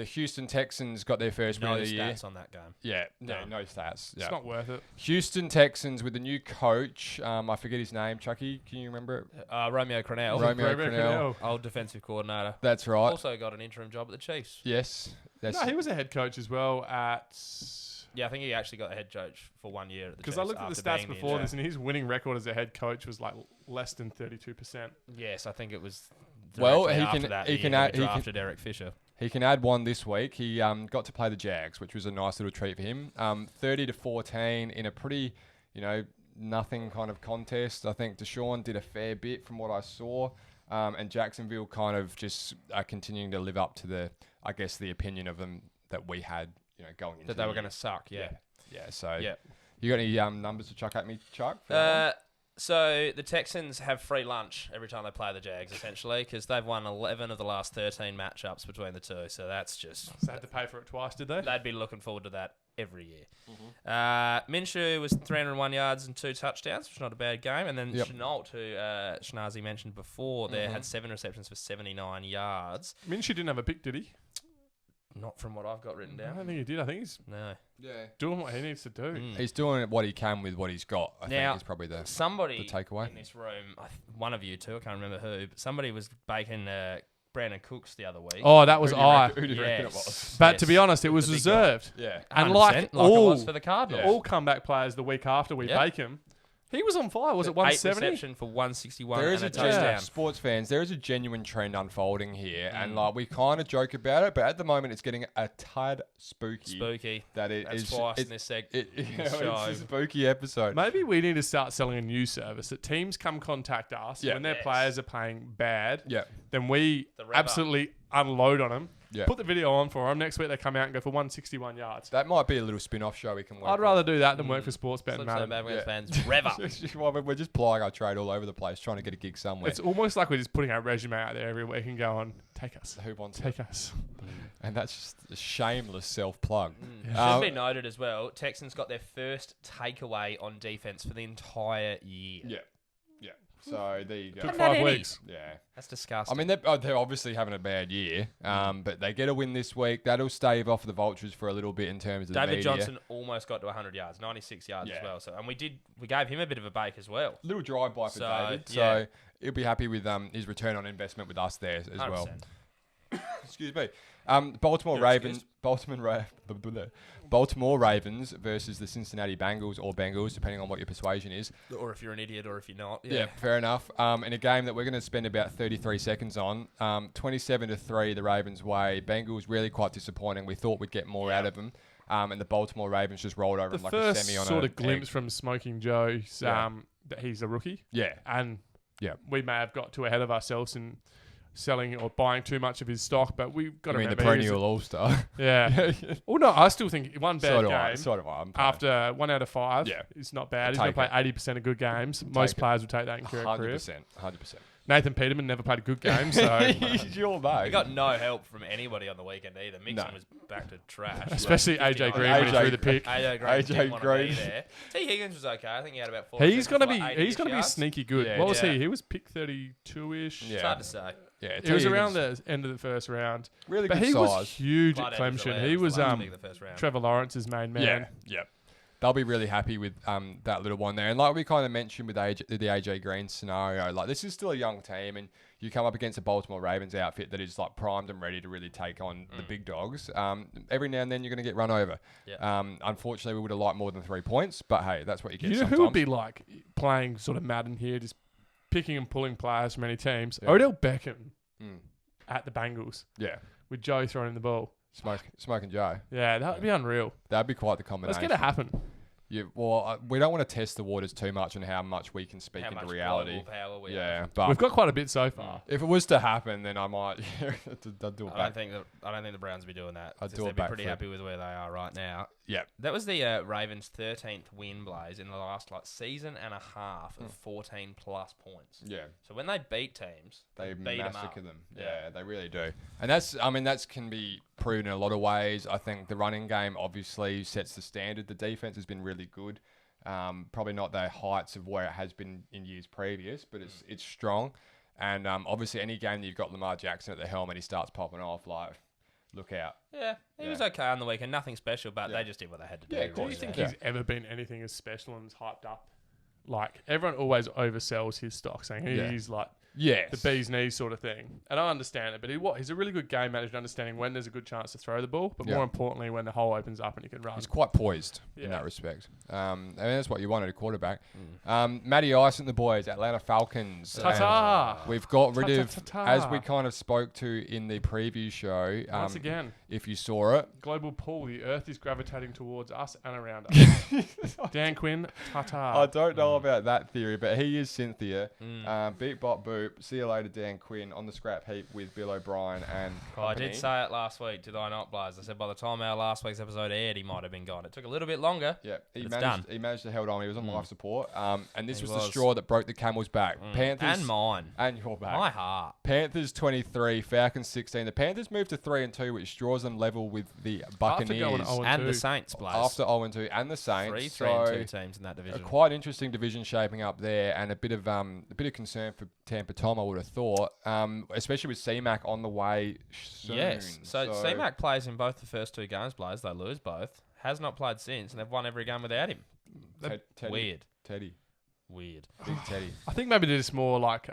S1: The Houston Texans got their first win of the year.
S2: No stats on that game.
S1: Yeah, no stats.
S3: It's not worth it.
S1: Houston Texans with the new coach. I forget his name. Chucky, can you remember it?
S2: Romeo Crennel.
S1: Romeo Crennel.
S2: Old defensive coordinator.
S1: That's right.
S2: Also got an interim job at the Chiefs.
S1: Yes.
S3: No, he was a head coach as well at...
S2: Yeah, I think he actually got a head coach for 1 year at the Chiefs.
S3: Because I looked at the stats before this, and his winning record as a head coach was like less than 32%.
S2: Yes, I think it was...
S1: Well, he
S2: drafted Eric Fisher.
S1: He can add one this week. He got to play the Jags, which was a nice little treat for him. 30-14 in a pretty, nothing kind of contest. I think Deshaun did a fair bit from what I saw, and Jacksonville kind of just are continuing to live up to the opinion of them that we had, going into
S2: that they were going to suck. Yeah.
S1: So, you got any numbers to chuck at me, Chuck?
S2: So the Texans have free lunch every time they play the Jags, essentially, because they've won 11 of the last 13 matchups between the two. So that's just...
S3: So they had to pay for it twice, did they?
S2: They'd be looking forward to that every year. Minshew was 301 yards and 2 touchdowns, which is not a bad game. And then Chenault, who Shnazi mentioned before, there had 7 receptions for 79 yards.
S3: Minshew didn't have a pick, did he?
S2: Not from what I've got written down.
S3: I don't think he did. I think he's doing what he needs to do.
S1: He's doing what he can with what he's got. I think is probably the takeaway.
S2: In this room, one of you two, I can't remember who, but somebody was baking Brandon Cooks the other week.
S3: Oh, that was I.
S1: Who do you reckon it was?
S3: But to be honest, it was reserved.
S1: Yeah.
S3: And like
S2: it was for the Cardinals.
S3: All comeback players the week after we bake him. He was on fire. Was it 170?
S2: 8 reception for 161
S1: there is
S2: and a touchdown.
S1: Sports fans, there is a genuine trend unfolding here, and we kind of joke about it, but at the moment it's getting a tad spooky.
S2: That's twice in this segment.
S1: It's a spooky episode.
S3: Maybe we need to start selling a new service that teams come contact us when their players are playing bad.
S1: Yeah.
S3: Then we absolutely unload on them.
S1: Yeah.
S3: Put the video on for them. Next week they come out and go for 161 yards.
S1: That might be a little spin-off show we can work
S3: I'd rather do that than work for sports betting.
S2: Fans, rev up.
S1: We're just plying our trade all over the place, trying to get a gig somewhere.
S3: It's almost like we're just putting our resume out there every week and going, take us.
S1: Who wants
S3: Take us.
S1: And that's just a shameless self-plug.
S2: Should be noted as well, Texans got their first takeaway on defense for the entire year.
S1: Yeah. So there you go.
S3: Took 5 weeks.
S1: Yeah.
S2: That's disgusting.
S1: I mean, they're obviously having a bad year, but they get a win this week. That'll stave off the Vultures for a little bit in terms of the media.
S2: David Johnson almost got to 100 yards, 96 yards as well. So, and we gave him a bit of a bake as well.
S1: Little drive-by for David. So he'll be happy with his return on investment with us there as 100%. Well. Excuse me. Baltimore Ravens versus the Cincinnati Bengals or Bengals, depending on what your persuasion is.
S2: Or if you're an idiot or if you're not.
S1: Yeah, fair enough. In a game that we're going to spend about 33 seconds on, 27-3 the Ravens' way. Bengals really quite disappointing. We thought we'd get more out of them. And the Baltimore Ravens just rolled over like a semi on a
S3: sort of glimpse from Smoking Joe that he's a rookie.
S1: Yeah.
S3: And we may have got too ahead of ourselves in selling or buying too much of his stock, but we've got to remember...
S1: the perennial all-star.
S3: Yeah. Well, no, I still think one bad game
S1: so do I.
S3: after 1 out of 5 is not bad. He's going to play 80% of good games. Most players would take that in career.
S1: 100%.
S3: Nathan Peterman never played a good game, so...
S1: He's your mate.
S2: He got no help from anybody on the weekend either. Mixon was back to trash.
S3: Especially AJ Green when he threw the pick.
S2: AJ Green there. T. Higgins was okay. I think he had about 4.
S3: He's going to be sneaky good.
S1: Yeah,
S3: what was he? He was pick 32-ish.
S2: It's hard to say.
S1: Yeah,
S3: it was around the end of the first round.
S1: Really
S3: but
S1: good
S3: he
S1: size.
S3: Was huge at Clemson. He was Trevor Lawrence's main man.
S1: Yeah. They'll be really happy with that little one there. And like we kind of mentioned with the AJ Green scenario, like this is still a young team and you come up against a Baltimore Ravens outfit that is like primed and ready to really take on the big dogs. Every now and then you're going to get run over.
S2: Yeah.
S1: Unfortunately, we would have liked more than 3 points, but hey, that's what you get sometimes.
S3: Who would be like playing sort of Madden here, just picking and pulling players from any teams? Odell Beckham at the Bengals.
S1: Yeah.
S3: With Joe throwing the ball.
S1: Smoking Joe.
S3: Yeah, that would be unreal.
S1: That'd be quite the combination.
S3: Let's get it happen.
S1: Yeah, well, we don't want to test the waters too much on how much we can speak into reality.
S2: Power we
S1: but
S3: we've got quite a bit so far.
S1: If it was to happen, then I might do it.
S2: I don't think the Browns will be doing that. They'd be pretty happy with where they are right now.
S1: Yeah,
S2: that was the Ravens' 13th win, Blaze, in the last season and a half of 14+ points.
S1: Yeah.
S2: So when they beat teams,
S1: they massacre them. Yeah, they really do. And that can be proven in a lot of ways. I think the running game obviously sets the standard. The defense has been really good. Probably not the heights of where it has been in years previous, but it's strong. And obviously any game that you've got Lamar Jackson at the helm and he starts popping off, like look out.
S2: Yeah, he was okay on the weekend. Nothing special, but they just did what they had to do.
S1: Yeah, of course.
S3: Do you think he's ever been anything as special and as hyped up? Like, everyone always oversells his stock, saying he's like the bee's knees sort of thing. And I understand it, but he's a really good game manager, understanding when there's a good chance to throw the ball, but more importantly, when the hole opens up and you can run.
S1: He's quite poised in that respect. I mean, that's what you wanted, a quarterback. Matty Ice and the boys, Atlanta Falcons.
S3: Ta-ta!
S1: We've got rid of, as we kind of spoke to in the preview show.
S3: Once again.
S1: If you saw it.
S3: Global pull. The Earth is gravitating towards us and around us. Dan Quinn, ta-ta.
S1: I don't know about that theory, but he is Cynthia. Beat bop boop. See you later, Dan Quinn, on the scrap heap with Bill O'Brien and
S2: I did say it last week, did I not, Blaze? I said by the time our last week's episode aired, he might have been gone. It took a little bit longer.
S1: Yeah, he managed to hold on. He was on life support. And this was the straw that broke the camel's back. Panthers
S2: and mine.
S1: And your back.
S2: My heart.
S1: Panthers 23, Falcons 16. The Panthers moved to 3-2, which draws them level with the Buccaneers.
S2: And the Saints, Blaze.
S1: After 0-2 and the Saints.
S2: 3-2 teams in that division.
S1: A quite interesting division shaping up there, and a bit of concern for Tampa Tom, I would have thought, especially with C-Mac on the way soon.
S2: Yes. So C-Mac plays in both the first 2 games, Blaze. They lose both. Has not played since, and they've won every game without him. Weird. Weird.
S1: Big Teddy.
S3: I think maybe they're just more like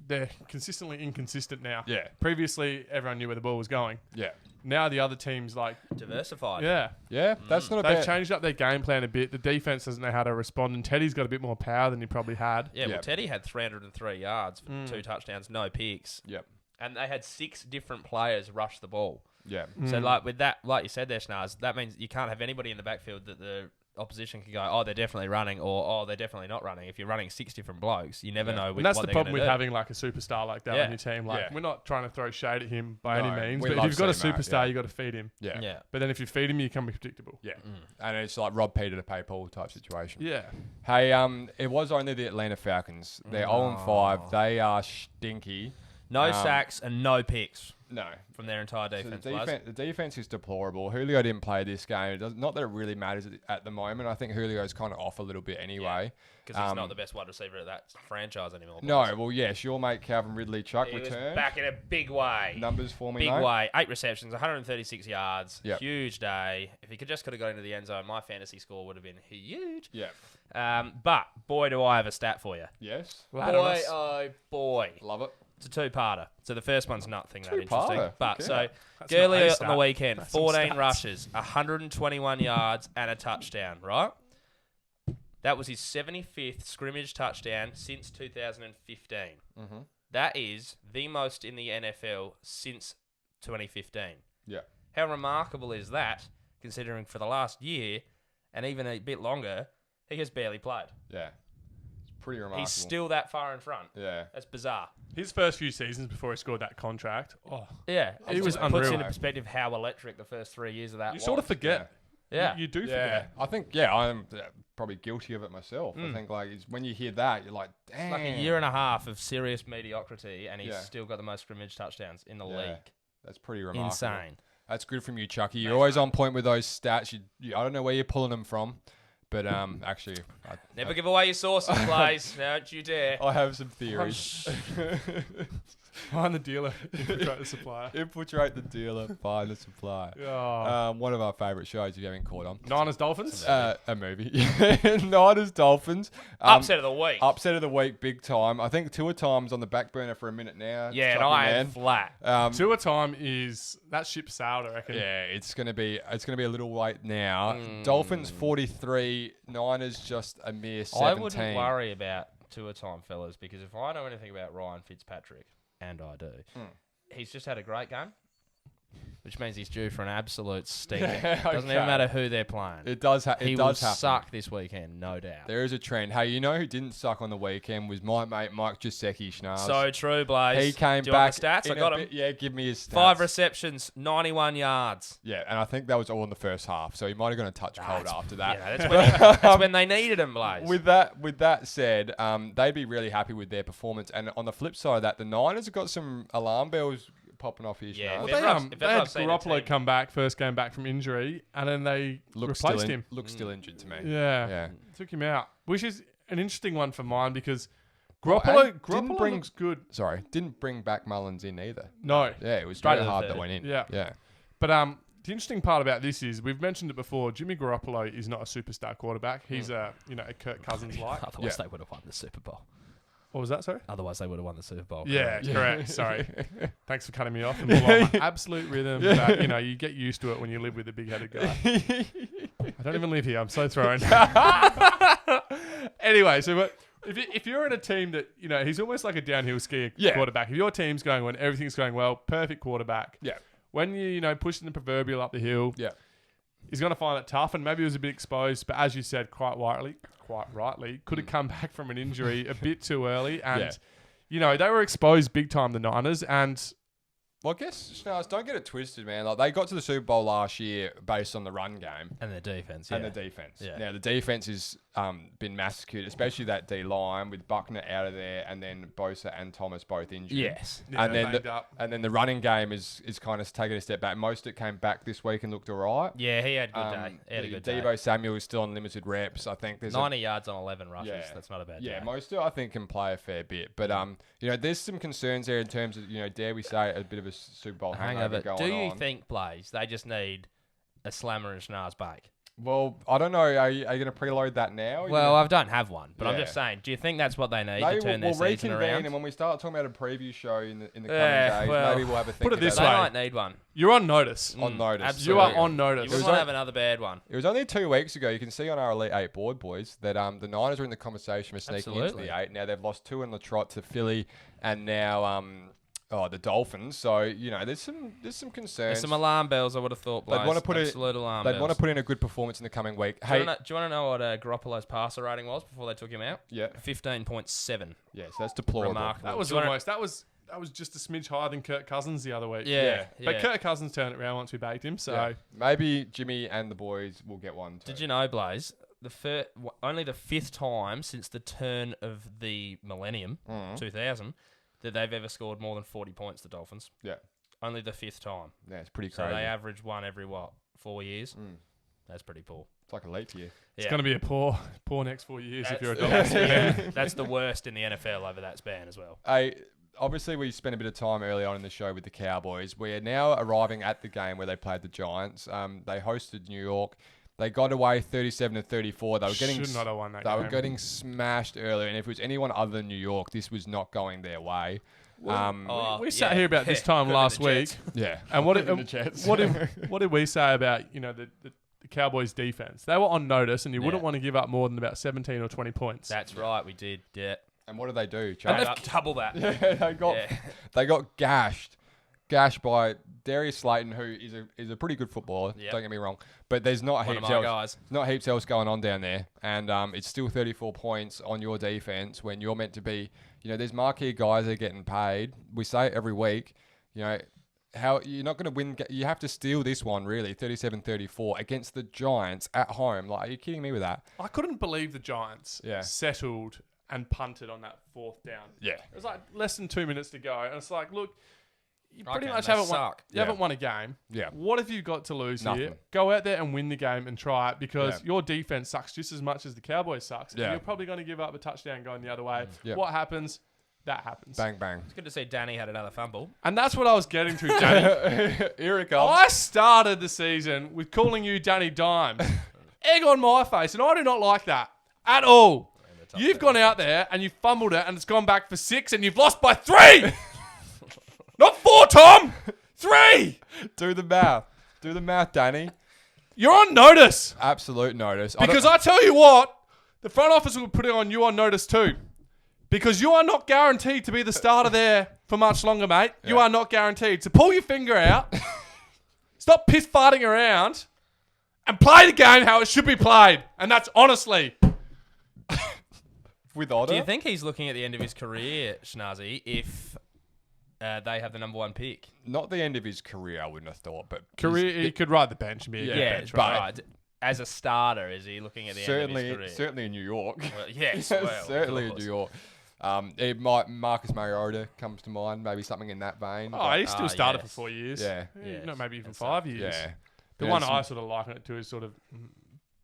S3: they're consistently inconsistent now.
S1: Yeah.
S3: Previously, everyone knew where the ball was going.
S1: Yeah.
S3: Now the other team's like
S2: diversified.
S3: Yeah.
S1: Yeah, that's not a
S3: They've
S1: bad.
S3: changed up their game plan a bit. The defense doesn't know how to respond, and Teddy's got a bit more power than he probably had.
S2: Yeah, well, Teddy had 303 yards for 2 touchdowns, no picks.
S1: Yep.
S2: And they had 6 different players rush the ball.
S1: Yeah.
S2: So, like, with that, like you said there, Schnars, that means you can't have anybody in the backfield that the opposition can go, oh, they're definitely running, or oh, they're definitely not running. If you're running 6 different blokes, you never know.
S3: And that's the problem with having like a superstar like that on your team. Like, we're not trying to throw shade at him by any means, but if you've got a superstar, you got to feed him.
S1: Yeah.
S3: But then if you feed him, you can be predictable.
S1: Yeah. And it's like Rob Peter to pay Paul type situation.
S3: Yeah.
S1: Hey, it was only the Atlanta Falcons. They're 0-5. They are stinky.
S2: No sacks and no picks.
S1: No.
S2: From their entire defense.
S1: So the defense is deplorable. Julio didn't play this game. Not that it really matters at the moment. I think Julio's kind of off a little bit anyway.
S2: Because he's not the best wide receiver at that franchise anymore.
S1: No, well, yes, your mate Calvin Ridley Chuck returned.
S2: Was back in a big way.
S1: Numbers for me,
S2: Big
S1: mate.
S2: way. 8 receptions, 136 yards.
S1: Yep.
S2: Huge day. If he could have got into the end zone, my fantasy score would have been huge.
S1: Yeah.
S2: But, boy, do I have a stat for you.
S1: Yes.
S2: Boy, oh, boy.
S1: Love it.
S2: It's a 2-parter. So the first one's nothing that interesting.
S1: Two-parter.
S2: But so
S3: That's
S2: Gurley
S3: not a
S2: on the
S3: stat.
S2: weekend,
S3: That's
S2: 14
S3: some stats.
S2: rushes, 121 yards and a touchdown, right? That was his 75th scrimmage touchdown since 2015.
S1: Mm-hmm.
S2: That is the most in the NFL since 2015.
S1: Yeah.
S2: How remarkable is that, considering for the last year, and even a bit longer, he has barely played.
S1: Yeah. It's pretty remarkable.
S2: He's still that far in front.
S1: Yeah.
S2: That's bizarre.
S3: His first few seasons before he scored that contract,
S2: Yeah.
S3: It was
S2: puts
S3: unreal.
S2: into perspective how electric the first 3 years of that
S3: you
S2: was.
S3: sort of forget.
S2: Yeah.
S3: You do
S1: Yeah.
S3: forget.
S1: I think, I'm probably guilty of it myself. I think, like, when you hear that, you're like, damn.
S2: Like a year and a half of serious mediocrity, and he's still got the most scrimmage touchdowns in the league.
S1: That's pretty remarkable.
S2: Insane.
S1: That's good from you, Chucky. You're always on point with those stats. I don't know where you're pulling them from, but actually,
S2: Never give away your sources, Blaze. Don't you dare.
S1: I have some theories.
S3: Find the dealer, infiltrate the supplier.
S1: Infiltrate the dealer, find the supplier.
S3: Oh.
S1: One of our favourite shows you haven't caught on.
S3: Niners Dolphins?
S1: A movie. Niners Dolphins.
S2: Upset of the week.
S1: Upset of the week, big time. I think Tua Time's on the back burner for a minute now.
S2: Yeah, and
S1: Chucky,
S2: I am
S1: man.
S2: flat.
S3: Tua time is that ship sailed, I reckon.
S1: Yeah, it's gonna be a little wait now. Dolphins 43, Niners just a mere 17.
S2: I wouldn't worry about Tua time, fellas, because if I know anything about Ryan Fitzpatrick, and I do, he's just had a great game, which means he's due for an absolute stinker. Doesn't even matter who they're playing.
S1: It does happen.
S2: He will suck this weekend, no doubt.
S1: There is a trend. Hey, you know who didn't suck on the weekend was my mate Mike Gesicki, Schnars.
S2: So true, Blaze.
S1: He came
S2: Do you
S1: back.
S2: want the stats? I got him.
S1: Yeah, give me his stats.
S2: 5 receptions, 91 yards.
S1: Yeah, and I think that was all in the first half. So he might have gone a touch cold after that.
S2: Yeah, that's when they needed him, Blaze.
S1: With that said, they'd be really happy with their performance. And on the flip side of that, the Niners have got some alarm bells popping off here.
S2: Yeah,
S1: Schnars.
S3: They had Garoppolo come back, first game back from injury, and then they replaced him.
S1: Looks still injured to me.
S3: Yeah. Took him out, which is an interesting one for mine because Garoppolo looks good.
S1: Sorry, didn't bring back Mullins in either.
S3: No.
S1: Yeah, it was
S2: Straight
S1: very
S2: to the
S1: hard
S2: third.
S1: that went in.
S3: Yeah. But the interesting part about this is we've mentioned it before. Jimmy Garoppolo is not a superstar quarterback. He's a Kirk Cousins like.
S2: Otherwise, they would have won the Super Bowl.
S3: What was that, sorry?
S2: Otherwise, they would have won the Super Bowl.
S3: Yeah, correct. Sorry. Thanks for cutting me off and blowing my absolute rhythm. But, you get used to it when you live with a big-headed guy. I don't even live here. I'm so thrown. Anyway, so if you're in a team that, he's almost like a downhill skier quarterback. If your team's going when everything's going well, perfect quarterback.
S1: Yeah.
S3: When you, pushing the proverbial up the hill, he's going to find it tough, and maybe he was a bit exposed, but as you said, quite rightly, could have come back from an injury a bit too early, and they were exposed big time, the Niners, and
S1: well, I guess don't get it twisted, man. Like they got to the Super Bowl last year based on the run game
S2: and the defense.
S1: Yeah. Now the defense has been massacred, especially that D line with Buckner out of there, and then Bosa and Thomas both injured.
S2: Yes,
S1: and then the running game is kind of taking a step back. Most of it came back this week and looked alright.
S2: Yeah, he had a good day. He had a good day.
S1: Deebo Samuel is still on limited reps. I think there's
S2: 90 yards on 11 rushes. Yeah. That's not a bad day.
S1: Yeah, most of it I think can play a fair bit, but there's some concerns there in terms of dare we say a bit of a Super Bowl hangover going on.
S2: Do you think, Blaze, they just need a slammer and Schnars bake?
S1: Well, I don't know. Are you going to preload that now?
S2: Well, I don't have one, but I'm just saying. Do you think that's what they need to turn their season around?
S1: And when we start talking about a preview show in the coming days, maybe we'll have a think.
S3: Put it this way:
S2: they might need one.
S3: You're on notice.
S1: On notice.
S2: Absolutely.
S3: You are on notice.
S2: You wouldn't have another bad one.
S1: It was only 2 weeks ago. You can see on our Elite 8 board, boys, that the Niners are in the conversation for sneaking into the 8. Now they've lost 2 in the trot to Philly, and now the Dolphins. So there's some concerns.
S2: There's some alarm bells. I would have thought. Blaze.
S1: They'd want to put
S2: alarm bells.
S1: They'd want to put in a good performance in the coming week.
S2: Do you want to know what Garoppolo's passer rating was before they took him out?
S1: Yeah,
S2: 15.7.
S1: Yeah, so that's deplorable.
S2: Remarkable.
S3: That was just a smidge higher than Kirk Cousins the other week.
S2: Yeah.
S3: But Kirk Cousins turned it around once we baked him. So
S1: maybe Jimmy and the boys will get one too.
S2: Did you know, Blaze? Only the 5th time since the turn of the millennium, 2000, that they've ever scored more than 40 points, the Dolphins.
S1: Yeah.
S2: Only the 5th time.
S1: Yeah, it's pretty crazy.
S2: So they average one every, 4 years? That's pretty poor.
S1: It's like a leap year.
S3: It's going to be a poor next 4 years if you're a Dolphins fan.
S2: That's the worst in the NFL over that span as well.
S1: Obviously, we spent a bit of time early on in the show with the Cowboys. We are now arriving at the game where they played the Giants. They hosted New York. They got away 37-34. They were getting
S3: should not have won that
S1: They
S3: game.
S1: were getting smashed earlier, and if it was anyone other than New York, this was not going their way.
S3: We sat here about this time last week.
S1: Yeah,
S3: and what did we say about the Cowboys' defense? They were on notice, and you wouldn't want to give up more than about 17 or 20 points.
S2: That's right, we did. Yeah.
S1: And what did they do?
S2: Double that.
S1: They got gashed by Darius Slayton, who is a pretty good footballer. Yep. Don't get me wrong, but there's not heaps else going on down there, and it's still 34 points on your defense when you're meant to be. There's marquee guys that are getting paid. We say it every week. How you're not going to win. You have to steal this one, really, 37-34 against the Giants at home. Like, are you kidding me with that?
S3: I couldn't believe the Giants settled and punted on that 4th down.
S1: Yeah.
S3: It was like less than 2 minutes to go. And it's like, look, you pretty much haven't won a game.
S1: Yeah.
S3: What have you got to lose
S1: Nothing.
S3: here? Go out there and win the game and try it because your defense sucks just as much as the Cowboys sucks.
S1: Yeah.
S3: And you're probably going to give up a touchdown going the other way.
S1: Yeah.
S3: What happens? That happens.
S1: Bang, bang.
S2: It's good to see Danny had another fumble.
S3: And that's what I was getting to, Danny.
S1: Here it comes.
S3: I started the season with calling you Danny Dimes. Egg on my face, and I do not like that at all. You've gone out there and you've fumbled it and it's gone back for 6 and you've lost by 3! Not 4, Tom! 3!
S1: Do the math, Danny.
S3: You're on notice.
S1: Absolute notice.
S3: Because I tell you what, the front office will put it on you on notice too. Because you are not guaranteed to be the starter there for much longer, mate. Yeah. You are not guaranteed. So pull your finger out, stop piss-farting around, and play the game how it should be played. And that's honestly...
S1: With Otter?
S2: Do you think he's looking at the end of his career, Schnazzy, if they have the number 1 pick?
S1: Not the end of his career, I wouldn't have thought. But
S3: he could ride the bench and be a good bench, right?
S2: But as a starter, is he looking at the end of his career?
S1: Certainly in New York.
S2: Well, yes,
S1: certainly in New York. Marcus Mariota comes to mind, maybe something in that vein.
S3: He's still started for 4 years.
S1: Yeah.
S3: Maybe even 5 years.
S1: Yeah.
S3: The one I sort of liken it to is sort of...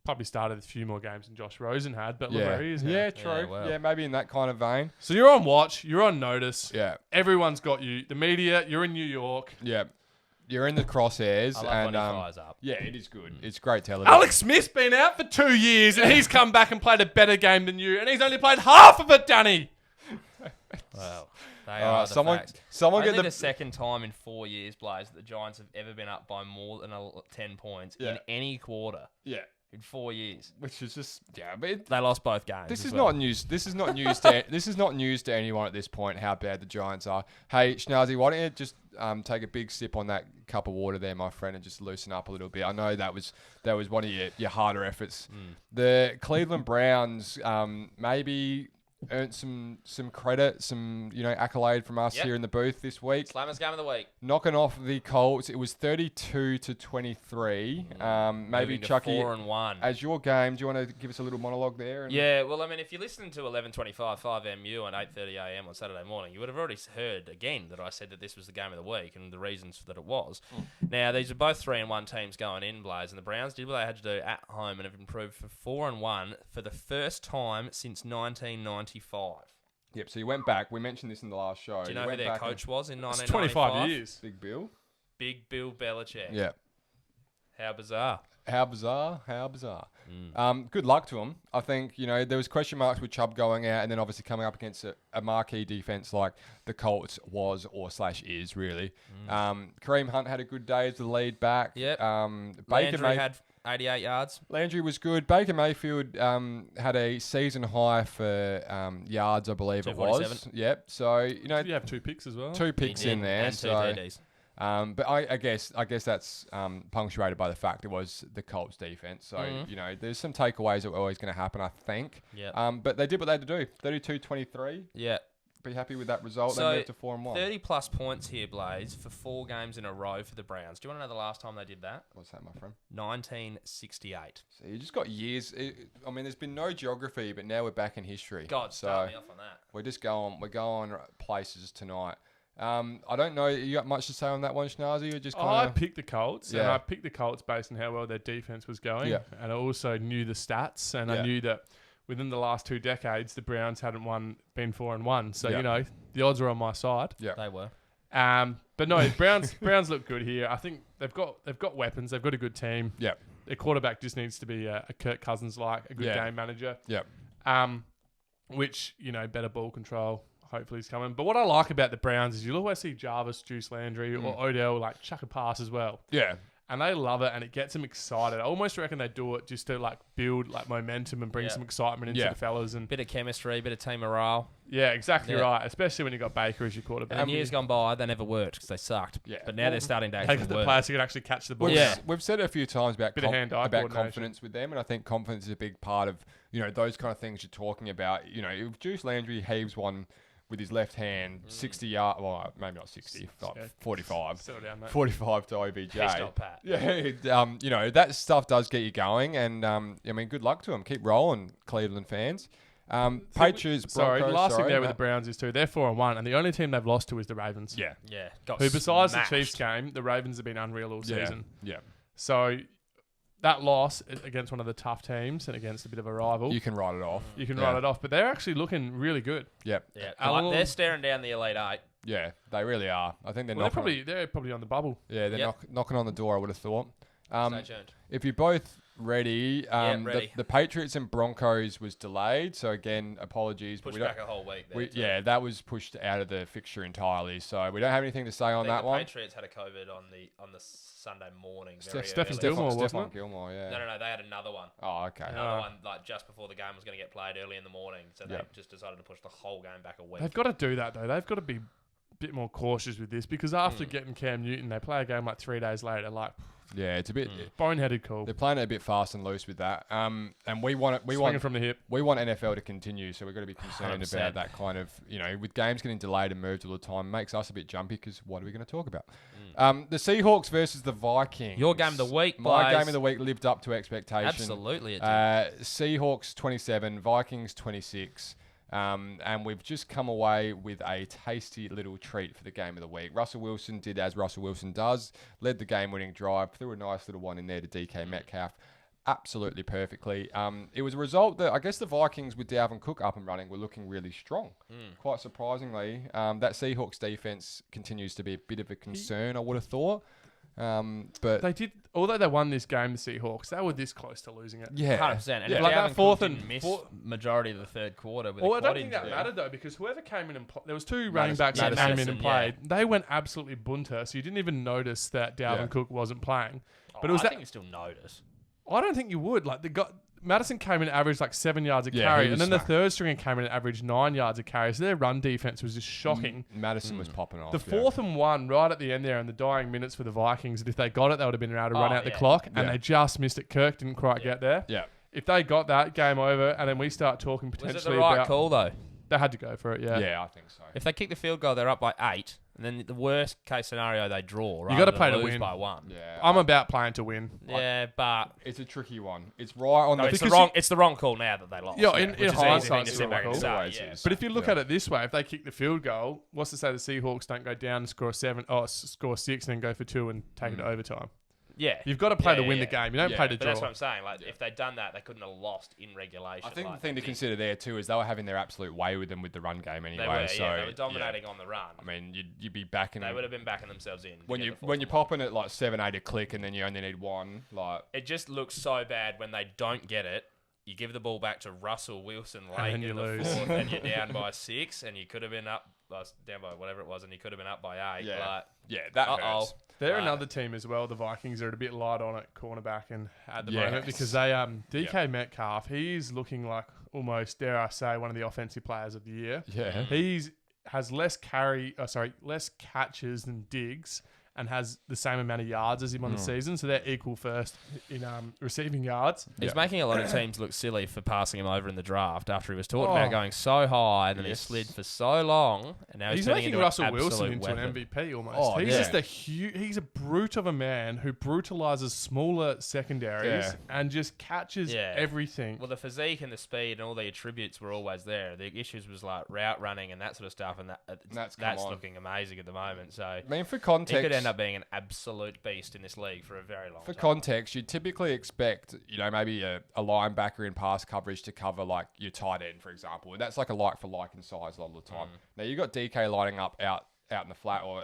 S3: Probably started a few more games than Josh Rosen had, but look where he is now.
S1: Yeah, true. Yeah, maybe in that kind of vein.
S3: So you're on watch. You're on notice.
S1: Yeah.
S3: Everyone's got you. The media, you're in New York.
S1: Yeah. you're in the crosshairs.
S2: I love when he fires up.
S1: Yeah, it is good. It's great television.
S3: Alex Smith's been out for 2 years and he's come back and played a better game than you, and he's only played half of it, Danny.
S2: Well, they are the facts.
S1: Someone
S2: Only
S1: get
S2: the second time in 4 years, Blaze, that the Giants have ever been up by more than 10 points in any quarter.
S1: Yeah.
S2: In 4 years,
S1: which is just but
S2: they lost both games.
S1: This is not news. This is not news. This is not news to anyone at this point. How bad the Giants are. Hey, Schnazzy, why don't you just take a big sip on that cup of water there, my friend, and just loosen up a little bit. I know that was one of your harder efforts. The Cleveland Browns maybe earned some credit, some accolade from us here in the booth this week.
S2: Slammers game of the week.
S1: Knocking off the Colts. It was 32-23. Maybe Chucky,
S2: 4-1.
S1: as your game, do you want to give us a little monologue there?
S2: Yeah, well, I mean, if you're listening to 11:25 5MU and 8:30 AM on Saturday morning, you would have already heard again that I said that this was the game of the week and the reasons that it was. Now, these are both 3-1 teams going in, Blaze, and the Browns did what they had to do at home and have improved for 4-1 for the first time since 1995.
S1: Yep, so you went back. We mentioned this in the last show.
S2: Do you know who their coach was in 1995?
S3: 25 years.
S1: Big Bill.
S2: Big Bill Belichick.
S1: Yeah.
S2: How bizarre.
S1: How bizarre. Good luck to him. I think, there was question marks with Chubb going out and then obviously coming up against a marquee defense like the Colts was/is really. Kareem Hunt had a good day as the lead back.
S2: Yep.
S1: Baker
S2: had 88 yards.
S1: Landry was good. Baker Mayfield had a season high for yards, I believe it was. Yep. So,
S3: Did you have 2 picks as well?
S1: 2 picks in there.
S2: And 2 TDs.
S1: But I guess that's punctuated by the fact it was the Colts defense. So, there's some takeaways that were always going to happen, I think.
S2: Yeah.
S1: But they did what they had to do. 32-23.
S2: Yeah.
S1: Be happy with that result.
S2: So,
S1: they moved to 4-1.
S2: 30-plus points here, Blaze, for 4 games in a row for the Browns. Do you want to know the last time they did that?
S1: What's that, my friend?
S2: 1968.
S1: So you just got years. There's been no geography, but now we're back in history.
S2: God, start me off on that.
S1: We're going places tonight. I don't know. You got much to say on that one, Schnazzy? Or just
S3: I picked the Colts, and
S1: Yeah.
S3: I picked the Colts based on how well their defense was going.
S1: Yeah.
S3: And I also knew the stats, and I knew that within the last 2 decades, the Browns hadn't been 4-1. So, the odds were on my side.
S1: Yeah.
S2: They were.
S3: But no, Browns look good here. I think they've got weapons. They've got a good team.
S1: Yeah.
S3: Their quarterback just needs to be a Kirk Cousins-like, a good game manager.
S1: Yeah.
S3: Which, better ball control. Hopefully he's coming. But what I like about the Browns is you'll always see Jarvis, Juice Landry, or Odell chuck a pass as well.
S1: Yeah.
S3: And they love it, and it gets them excited. I almost reckon they do it just to build momentum and bring some excitement into the fellas. And
S2: bit of chemistry, bit of team morale.
S3: yeah, exactly right. Especially when you got Baker as your quarterback.
S2: And years gone by, they never worked because they sucked.
S3: Yeah.
S2: But now they're starting to
S3: They
S2: actually
S3: got the
S2: work.
S3: players who can actually catch the ball.
S1: We've said it a few times about
S3: Bit of hand-eye coordination.
S1: confidence with them, and I think confidence is a big part of those kind of things you're talking about. If Juice Landry heaves one with his left hand, 60 yards, well, maybe not 60, 45.
S3: Settle down, mate.
S1: 45 to OBJ.
S2: He's not Pat.
S1: Yeah, that stuff does get you going, and good luck to them. Keep rolling, Cleveland fans. Patriots, Broncos.
S3: Last thing there with the Browns is too. They're 4-1, and the only team they've lost to is the Ravens.
S1: Yeah.
S2: Yeah.
S3: Who, besides
S2: smashed.
S3: the Chiefs game, the Ravens have been unreal all season.
S1: Yeah.
S3: So that loss against one of the tough teams and against a bit of a rival,
S1: You can write it off.
S3: you can write it off. But they're actually looking really good.
S1: Yep.
S2: Yeah. They're staring down the Elite 8.
S1: Yeah, they really are. I think they're
S3: Well,
S1: knocking.
S3: they're probably on the bubble.
S1: Yeah, they're knocking on the door, I would have thought.
S2: Stay tuned.
S1: If you're both ready,
S2: ready.
S1: The Patriots and Broncos was delayed. So, again, apologies.
S2: Pushed back a whole week there.
S1: Yeah, that was pushed out of the fixture entirely. So, we don't have anything to say on that one.
S2: The Patriots had a COVID on the Sunday morning.
S3: Stephen Gilmore, wasn't it?
S1: Gilmore, yeah.
S2: No, they had another one.
S1: Oh, okay.
S2: Another one, just before the game was going to get played early in the morning. So they just decided to push the whole game back a week.
S3: They've got to do that, though. They've got to be a bit more cautious with this because after getting Cam Newton, they play a game 3 days later.
S1: Yeah, it's a bit
S3: boneheaded call.
S1: They're playing it a bit fast and loose with that. And we want it.
S3: Swinging from the hip.
S1: We want NFL to continue, so we've got to be concerned
S2: 100%.
S1: about that kind of, with games getting delayed and moved all the time, makes us a bit jumpy because what are we going to talk about? The Seahawks versus the Vikings.
S2: Your game of the week,
S1: My
S2: boys.
S1: game of the week lived up to expectation.
S2: Absolutely, it did.
S1: Seahawks 27, Vikings 26. And we've just come away with a tasty little treat for the game of the week. Russell Wilson did as Russell Wilson does, led the game-winning drive, threw a nice little one in there to DK Metcalf, absolutely perfectly. It was a result that I guess the Vikings with Dalvin Cook up and running were looking really strong. Quite surprisingly, that Seahawks defense continues to be a bit of a concern, I would have thought. But
S3: they did, although they won this game, the Seahawks, they were this close to losing it.
S1: yeah,
S2: 100%. And if
S3: Like that
S2: Dalvin
S3: fourth
S2: Cook
S3: and
S2: didn't miss
S3: fourth-
S2: majority of the third quarter with
S3: Well,
S2: a
S3: I
S2: quad
S3: don't think that
S2: injury.
S3: mattered though, because whoever came in and there was two running backs that
S2: Madison,
S3: came in and played. They went absolutely bunter, so you didn't even notice that Dalvin Cook wasn't playing. But it was
S2: I
S3: that.
S2: think you still notice.
S3: I don't think you would. Like Madison came in and averaged like 7 yards a
S1: Yeah,
S3: carry,
S1: he
S3: and
S1: was
S3: then the
S1: smart.
S3: third stringer came in and averaged 9 yards a carry. So their run defense was just shocking.
S1: Madison was popping off.
S3: The fourth and one right at the end there, and the dying minutes for the Vikings. If they got it, they would have been able to run out the clock, and they just missed it. Kirk didn't quite get there.
S1: Yeah.
S3: If they got that, game over, and then we start talking
S2: Was
S3: potentially
S2: it the right
S3: about.
S2: call, though?
S3: They had to go for it. Yeah.
S1: Yeah, I think so.
S2: If they kick the field goal, they're up by 8. And then the worst case scenario, they draw.
S3: You got to
S2: rather
S3: play
S2: than
S3: to
S2: lose
S3: win.
S2: by 1.
S1: Yeah,
S3: I'm about playing to win.
S2: Yeah, but
S1: it's a tricky one. It's right on
S2: no,
S1: the.
S2: it's the wrong. It's the wrong call now that they lost.
S3: Yeah, in
S2: which is
S3: hindsight,
S2: easy thing
S3: it's
S2: to
S3: the
S2: sit
S3: wrong
S2: back and
S3: call.
S2: say.
S1: Always
S2: Yeah.
S1: is.
S3: But if you look at it this way, if they kick the field goal, what's to say the Seahawks don't go down and score 6 and then go for 2 and take it to overtime?
S2: Yeah.
S3: You've got to play
S2: Yeah,
S3: to win
S2: yeah.
S3: the game. You don't
S1: Yeah,
S3: play to
S2: But
S3: draw.
S2: that's what I'm saying. Like, if they'd done that, they couldn't have lost in regulation.
S1: I think
S2: like,
S1: the thing to consider there too is they were having their absolute way with them with the run game anyway.
S2: They were,
S1: so
S2: they were dominating on the run.
S1: I mean, you'd be backing
S2: They
S1: them
S2: would have been backing themselves in.
S1: when
S2: to
S1: you
S2: get the
S1: when you're
S2: fourth
S1: popping at like 7-8 a click and then you only need one. Like
S2: It just looks so bad when they don't get it. You give the ball back to Russell Wilson late
S3: And
S2: in
S3: you
S2: the
S3: lose.
S2: fourth, and you're down by 6, and you could have been up down by whatever it was, and you could have been up by 8.
S1: Yeah.
S2: Like,
S1: yeah, that
S2: uh-oh.
S1: hurts.
S3: They're another team as well. The Vikings are a bit light on at cornerback and at the moment
S1: Yes.
S3: because they DK Metcalf, he's looking like almost, dare I say, one of the offensive players of the year.
S1: Yeah.
S3: He's has less catches than Diggs and has the same amount of yards as him on the season. So they're equal first in receiving yards.
S2: He's making a lot of teams look silly for passing him over in the draft after he was talking about going so high and then he slid for so long, and now he's turning
S3: making
S2: into
S3: Russell
S2: an
S3: Wilson
S2: absolute
S3: into
S2: weapon.
S3: an MVP almost.
S1: Oh,
S3: he's
S1: yeah.
S3: just he's a brute of a man who brutalizes smaller secondaries and just catches everything.
S2: Well, the physique and the speed and all the attributes were always there. The issues was like route running and that sort of stuff, and that's looking amazing at the moment. So
S1: I mean, for
S2: he
S1: context,
S2: could end up being an absolute beast in this league for a very long
S1: for
S2: time.
S1: context, you typically expect, maybe a linebacker in pass coverage to cover like your tight end, for example. And that's like a like for like in size a lot of the time. Now you got DK lining up out in the flat or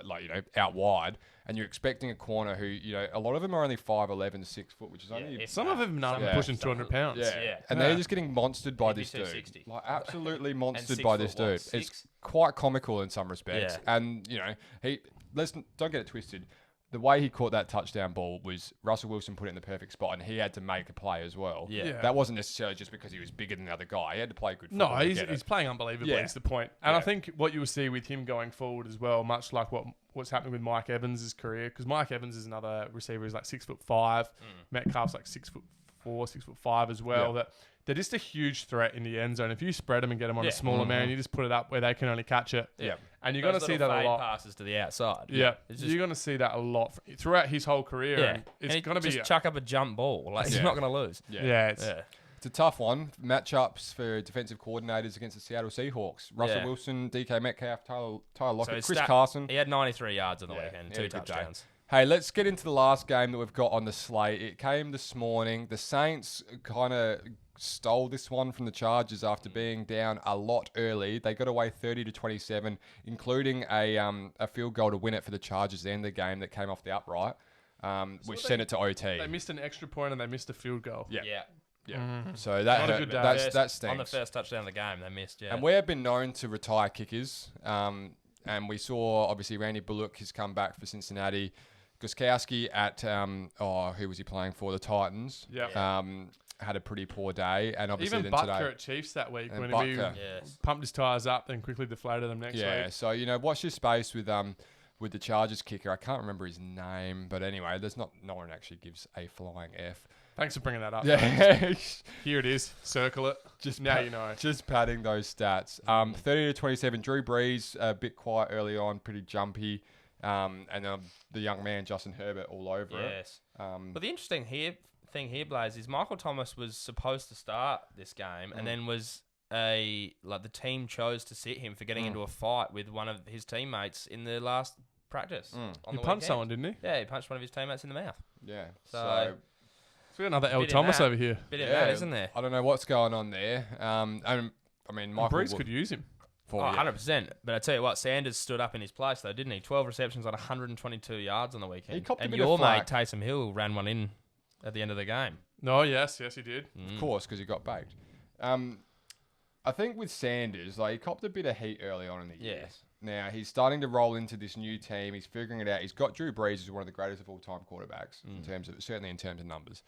S1: out wide, and you're expecting a corner who, a lot of them are only 5'11", 6 foot, which is only
S3: Some of them none pushing 200 pounds.
S1: And they're just getting monstered by
S2: Maybe
S1: this dude.
S2: 260.
S1: Like absolutely monstered
S2: 6
S1: by
S2: foot
S1: this
S2: what,
S1: dude.
S2: 6?
S1: It's quite comical in some respects.
S2: Yeah.
S1: And don't get it twisted. The way he caught that touchdown ball was Russell Wilson put it in the perfect spot, and he had to make a play as well.
S2: Yeah.
S1: That wasn't necessarily just because he was bigger than the other guy. He had to play good
S3: No,
S1: football to
S3: he's
S1: get it.
S3: playing unbelievably.
S1: Yeah.
S3: Is the point. And I think what you will see with him going forward as well, much like what's happening with Mike Evans' career, because Mike Evans is another receiver who's like 6'5", Metcalf's like 6'4", 6'5" as well.
S1: Yeah.
S3: That they're just a huge threat in the end zone. If you spread them and get them on a smaller man, you just put it up where they can only catch it.
S1: Yeah.
S3: And you're going to see that a lot.
S2: Passes to the outside.
S3: Yeah,
S2: It's just,
S3: you're going to see that a lot throughout his whole career.
S2: yeah.
S3: And it's going to be
S2: just chuck up a jump ball. Like, he's not going to lose.
S3: it's
S1: It's a tough one. Matchups for defensive coordinators against the Seattle Seahawks. Russell Wilson, DK Metcalf, Tyler Lockett, Chris Carson.
S2: He had 93 yards on the weekend,
S1: he
S2: 2
S1: had a good day.
S2: touchdowns.
S1: Hey, let's get into the last game that we've got on the slate. It came this morning. The Saints kind of stole this one from the Chargers after being down a lot early. They got away 30-27, including a field goal to win it for the Chargers at the end of the game that came off the upright, which sent it to OT.
S3: they missed an extra point and they missed a field goal.
S1: Yeah.
S2: Yeah.
S1: So that
S3: Not a
S1: hurt.
S3: good day.
S1: That stinks.
S2: On the first touchdown of the game, they missed,
S1: And we have been known to retire kickers. And we saw, obviously, Randy Bullock has come back for Cincinnati. Gostkowski at, who was he playing for? The Titans.
S3: Yeah.
S1: Had a pretty poor day. And obviously
S3: Even
S1: then
S3: Butker
S1: today.
S3: at Chiefs that week
S1: And
S3: when he
S1: Butker.
S3: pumped his tyres up and quickly deflated them next
S1: Yeah,
S3: week.
S1: so, watch your space with the Chargers kicker. I can't remember his name. But anyway, no one actually gives a flying F.
S3: Thanks for bringing that up.
S1: Yeah.
S3: Here it is. Circle it. Now you know.
S1: Just padding those stats. 30-27. Drew Brees, a bit quiet early on, pretty jumpy. And the young man, Justin Herbert, all over it.
S2: Yes. But the interesting thing here, Blaze, is Michael Thomas was supposed to start this game and then the team chose to sit him for getting into a fight with one of his teammates in the last practice.
S3: He punched someone, didn't he?
S2: Yeah, he punched one of his teammates in the mouth.
S1: Yeah.
S2: So
S3: we got another L.
S2: bit in
S3: Thomas
S2: that.
S3: over here.
S2: Bit of that, isn't there?
S1: I don't know what's going on there. I mean, Michael
S3: Brees could use him.
S1: for you.
S2: 100%. But I tell you what, Sanders stood up in his place, though, didn't he? 12 receptions on 122 yards on the weekend.
S1: He copped a
S2: and
S1: bit
S2: your
S1: of flack.
S2: mate, Taysom Hill, ran one in at the end of the game.
S3: No, yes, he did.
S1: Of course, because he got baked. I think with Sanders, like, he copped a bit of heat early on in the year.
S2: Yes.
S1: Now, he's starting to roll into this new team. He's figuring it out. He's got Drew Brees as one of the greatest of all-time quarterbacks, certainly in terms of numbers.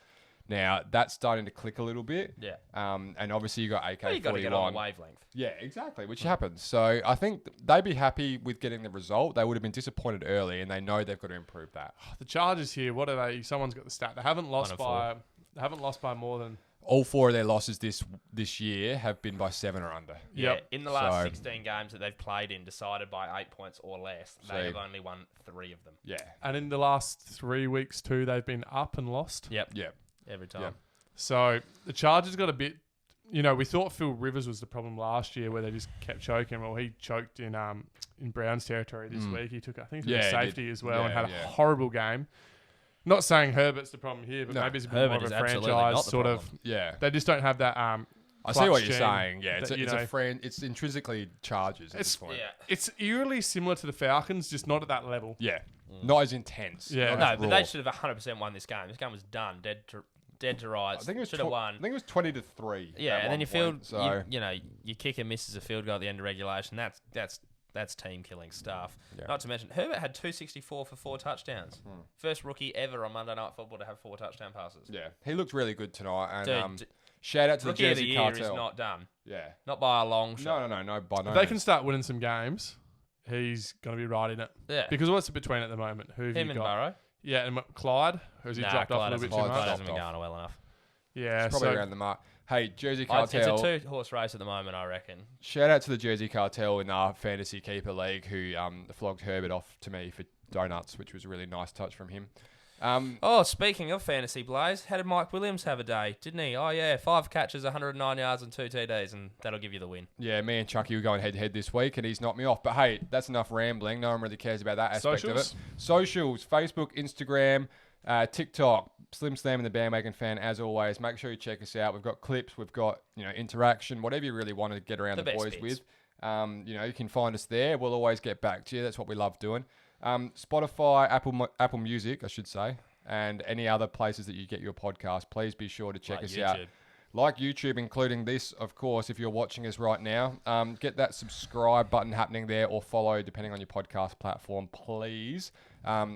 S1: Now, that's starting to click a little bit.
S2: Yeah.
S1: And obviously, you got AK-41.
S2: Well, you got to get on the wavelength.
S1: Yeah, exactly, which happens. So I think they'd be happy with getting the result. They would have been disappointed early, and they know they've got to improve that.
S3: The Chargers here, what are they? Someone's got the stat. They haven't lost by more than...
S1: All 4 of their losses this year have been by 7 or under.
S2: Yeah, in the last 16 games that they've played in, decided by 8 points or less, they have only won 3 of them.
S1: Yeah.
S3: And in the last 3 weeks too, they've been up and lost.
S2: Yep.
S1: Every
S2: time.
S1: Yep.
S3: So the Chargers got a bit... we thought Phil Rivers was the problem last year where they just kept choking. Well, he choked in Brown's territory this week. He took a safety as well and had a horrible game. Not saying Herbert's the problem here, but maybe it's a bit more of a franchise sort of.
S1: Yeah.
S3: They just don't have that.
S1: I see what you're saying. Yeah, it's intrinsically Chargers at this point.
S3: Yeah. It's eerily similar to the Falcons, just not at that level.
S1: Yeah. Not as intense.
S3: Yeah.
S2: No, but they should have 100% won this game. This game was done, dead to rights.
S1: I think it was
S2: should have won.
S1: I think it was 20-3.
S2: Yeah, and then you kick and misses a field goal at the end of regulation. That's team killing stuff. Yeah. Not to mention, Herbert had 264 for 4 touchdowns. First rookie ever on Monday Night Football to have 4 touchdown passes.
S1: Yeah, he looked really good tonight. And shout out to the Jersey Cartel.
S2: Rookie of the year is not done.
S1: Yeah,
S2: not by a long shot.
S1: No.
S3: If they can start winning some games, he's going to be right in it.
S2: Yeah.
S3: Because what's it between at the moment? Who have
S2: him
S3: you
S2: and
S3: got?
S2: Burrow.
S3: Yeah, and Clyde, or has he dropped off a little bit too much?
S2: Clyde hasn't been going well enough.
S3: Yeah,
S1: it's probably around the mark. Hey, Jersey Cartel.
S2: It's a 2-horse race at the moment, I reckon.
S1: Shout out to the Jersey Cartel in our Fantasy Keeper League who flogged Herbert off to me for donuts, which was a really nice touch from him.
S2: Speaking of Fantasy Blaze, how did Mike Williams have a day? Didn't he? Oh, yeah, 5 catches, 109 yards and 2 TDs, and that'll give you the win.
S1: Yeah, me and Chucky were going head-to-head this week, and he's knocked me off. But, hey, that's enough rambling. No one really cares about that aspect of it. Socials, Facebook, Instagram, TikTok, Slim Slam and the Bandwagon Fan, as always. Make sure you check us out. We've got clips, we've got interaction, whatever you really want to get around the boys with. You can find us there. We'll always get back to you. That's what we love doing. Spotify, Apple Music, I should say, and any other places that you get your podcast. Please be sure to check us out. Like YouTube, including this, of course, if you're watching us right now. Get that subscribe button happening there or follow, depending on your podcast platform, please.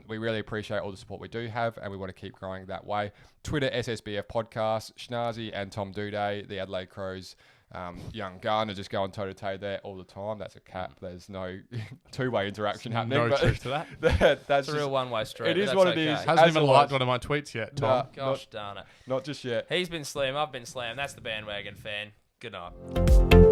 S1: We really appreciate all the support we do have, and we want to keep growing that way. Twitter, SSBF Podcast, Schnazi and Tom Duday, the Adelaide Crows, young gun are just going toe-to-toe there all the time. That's a cap. There's no two-way interaction happening.
S3: No truth to that.
S1: That's
S2: a real one-way street.
S1: It is what it is.
S3: Hasn't even liked one of my tweets yet, Tom.
S2: Gosh darn it.
S1: Not just yet.
S2: He's been slim. I've been slam. That's the Bandwagon Fan. Good night.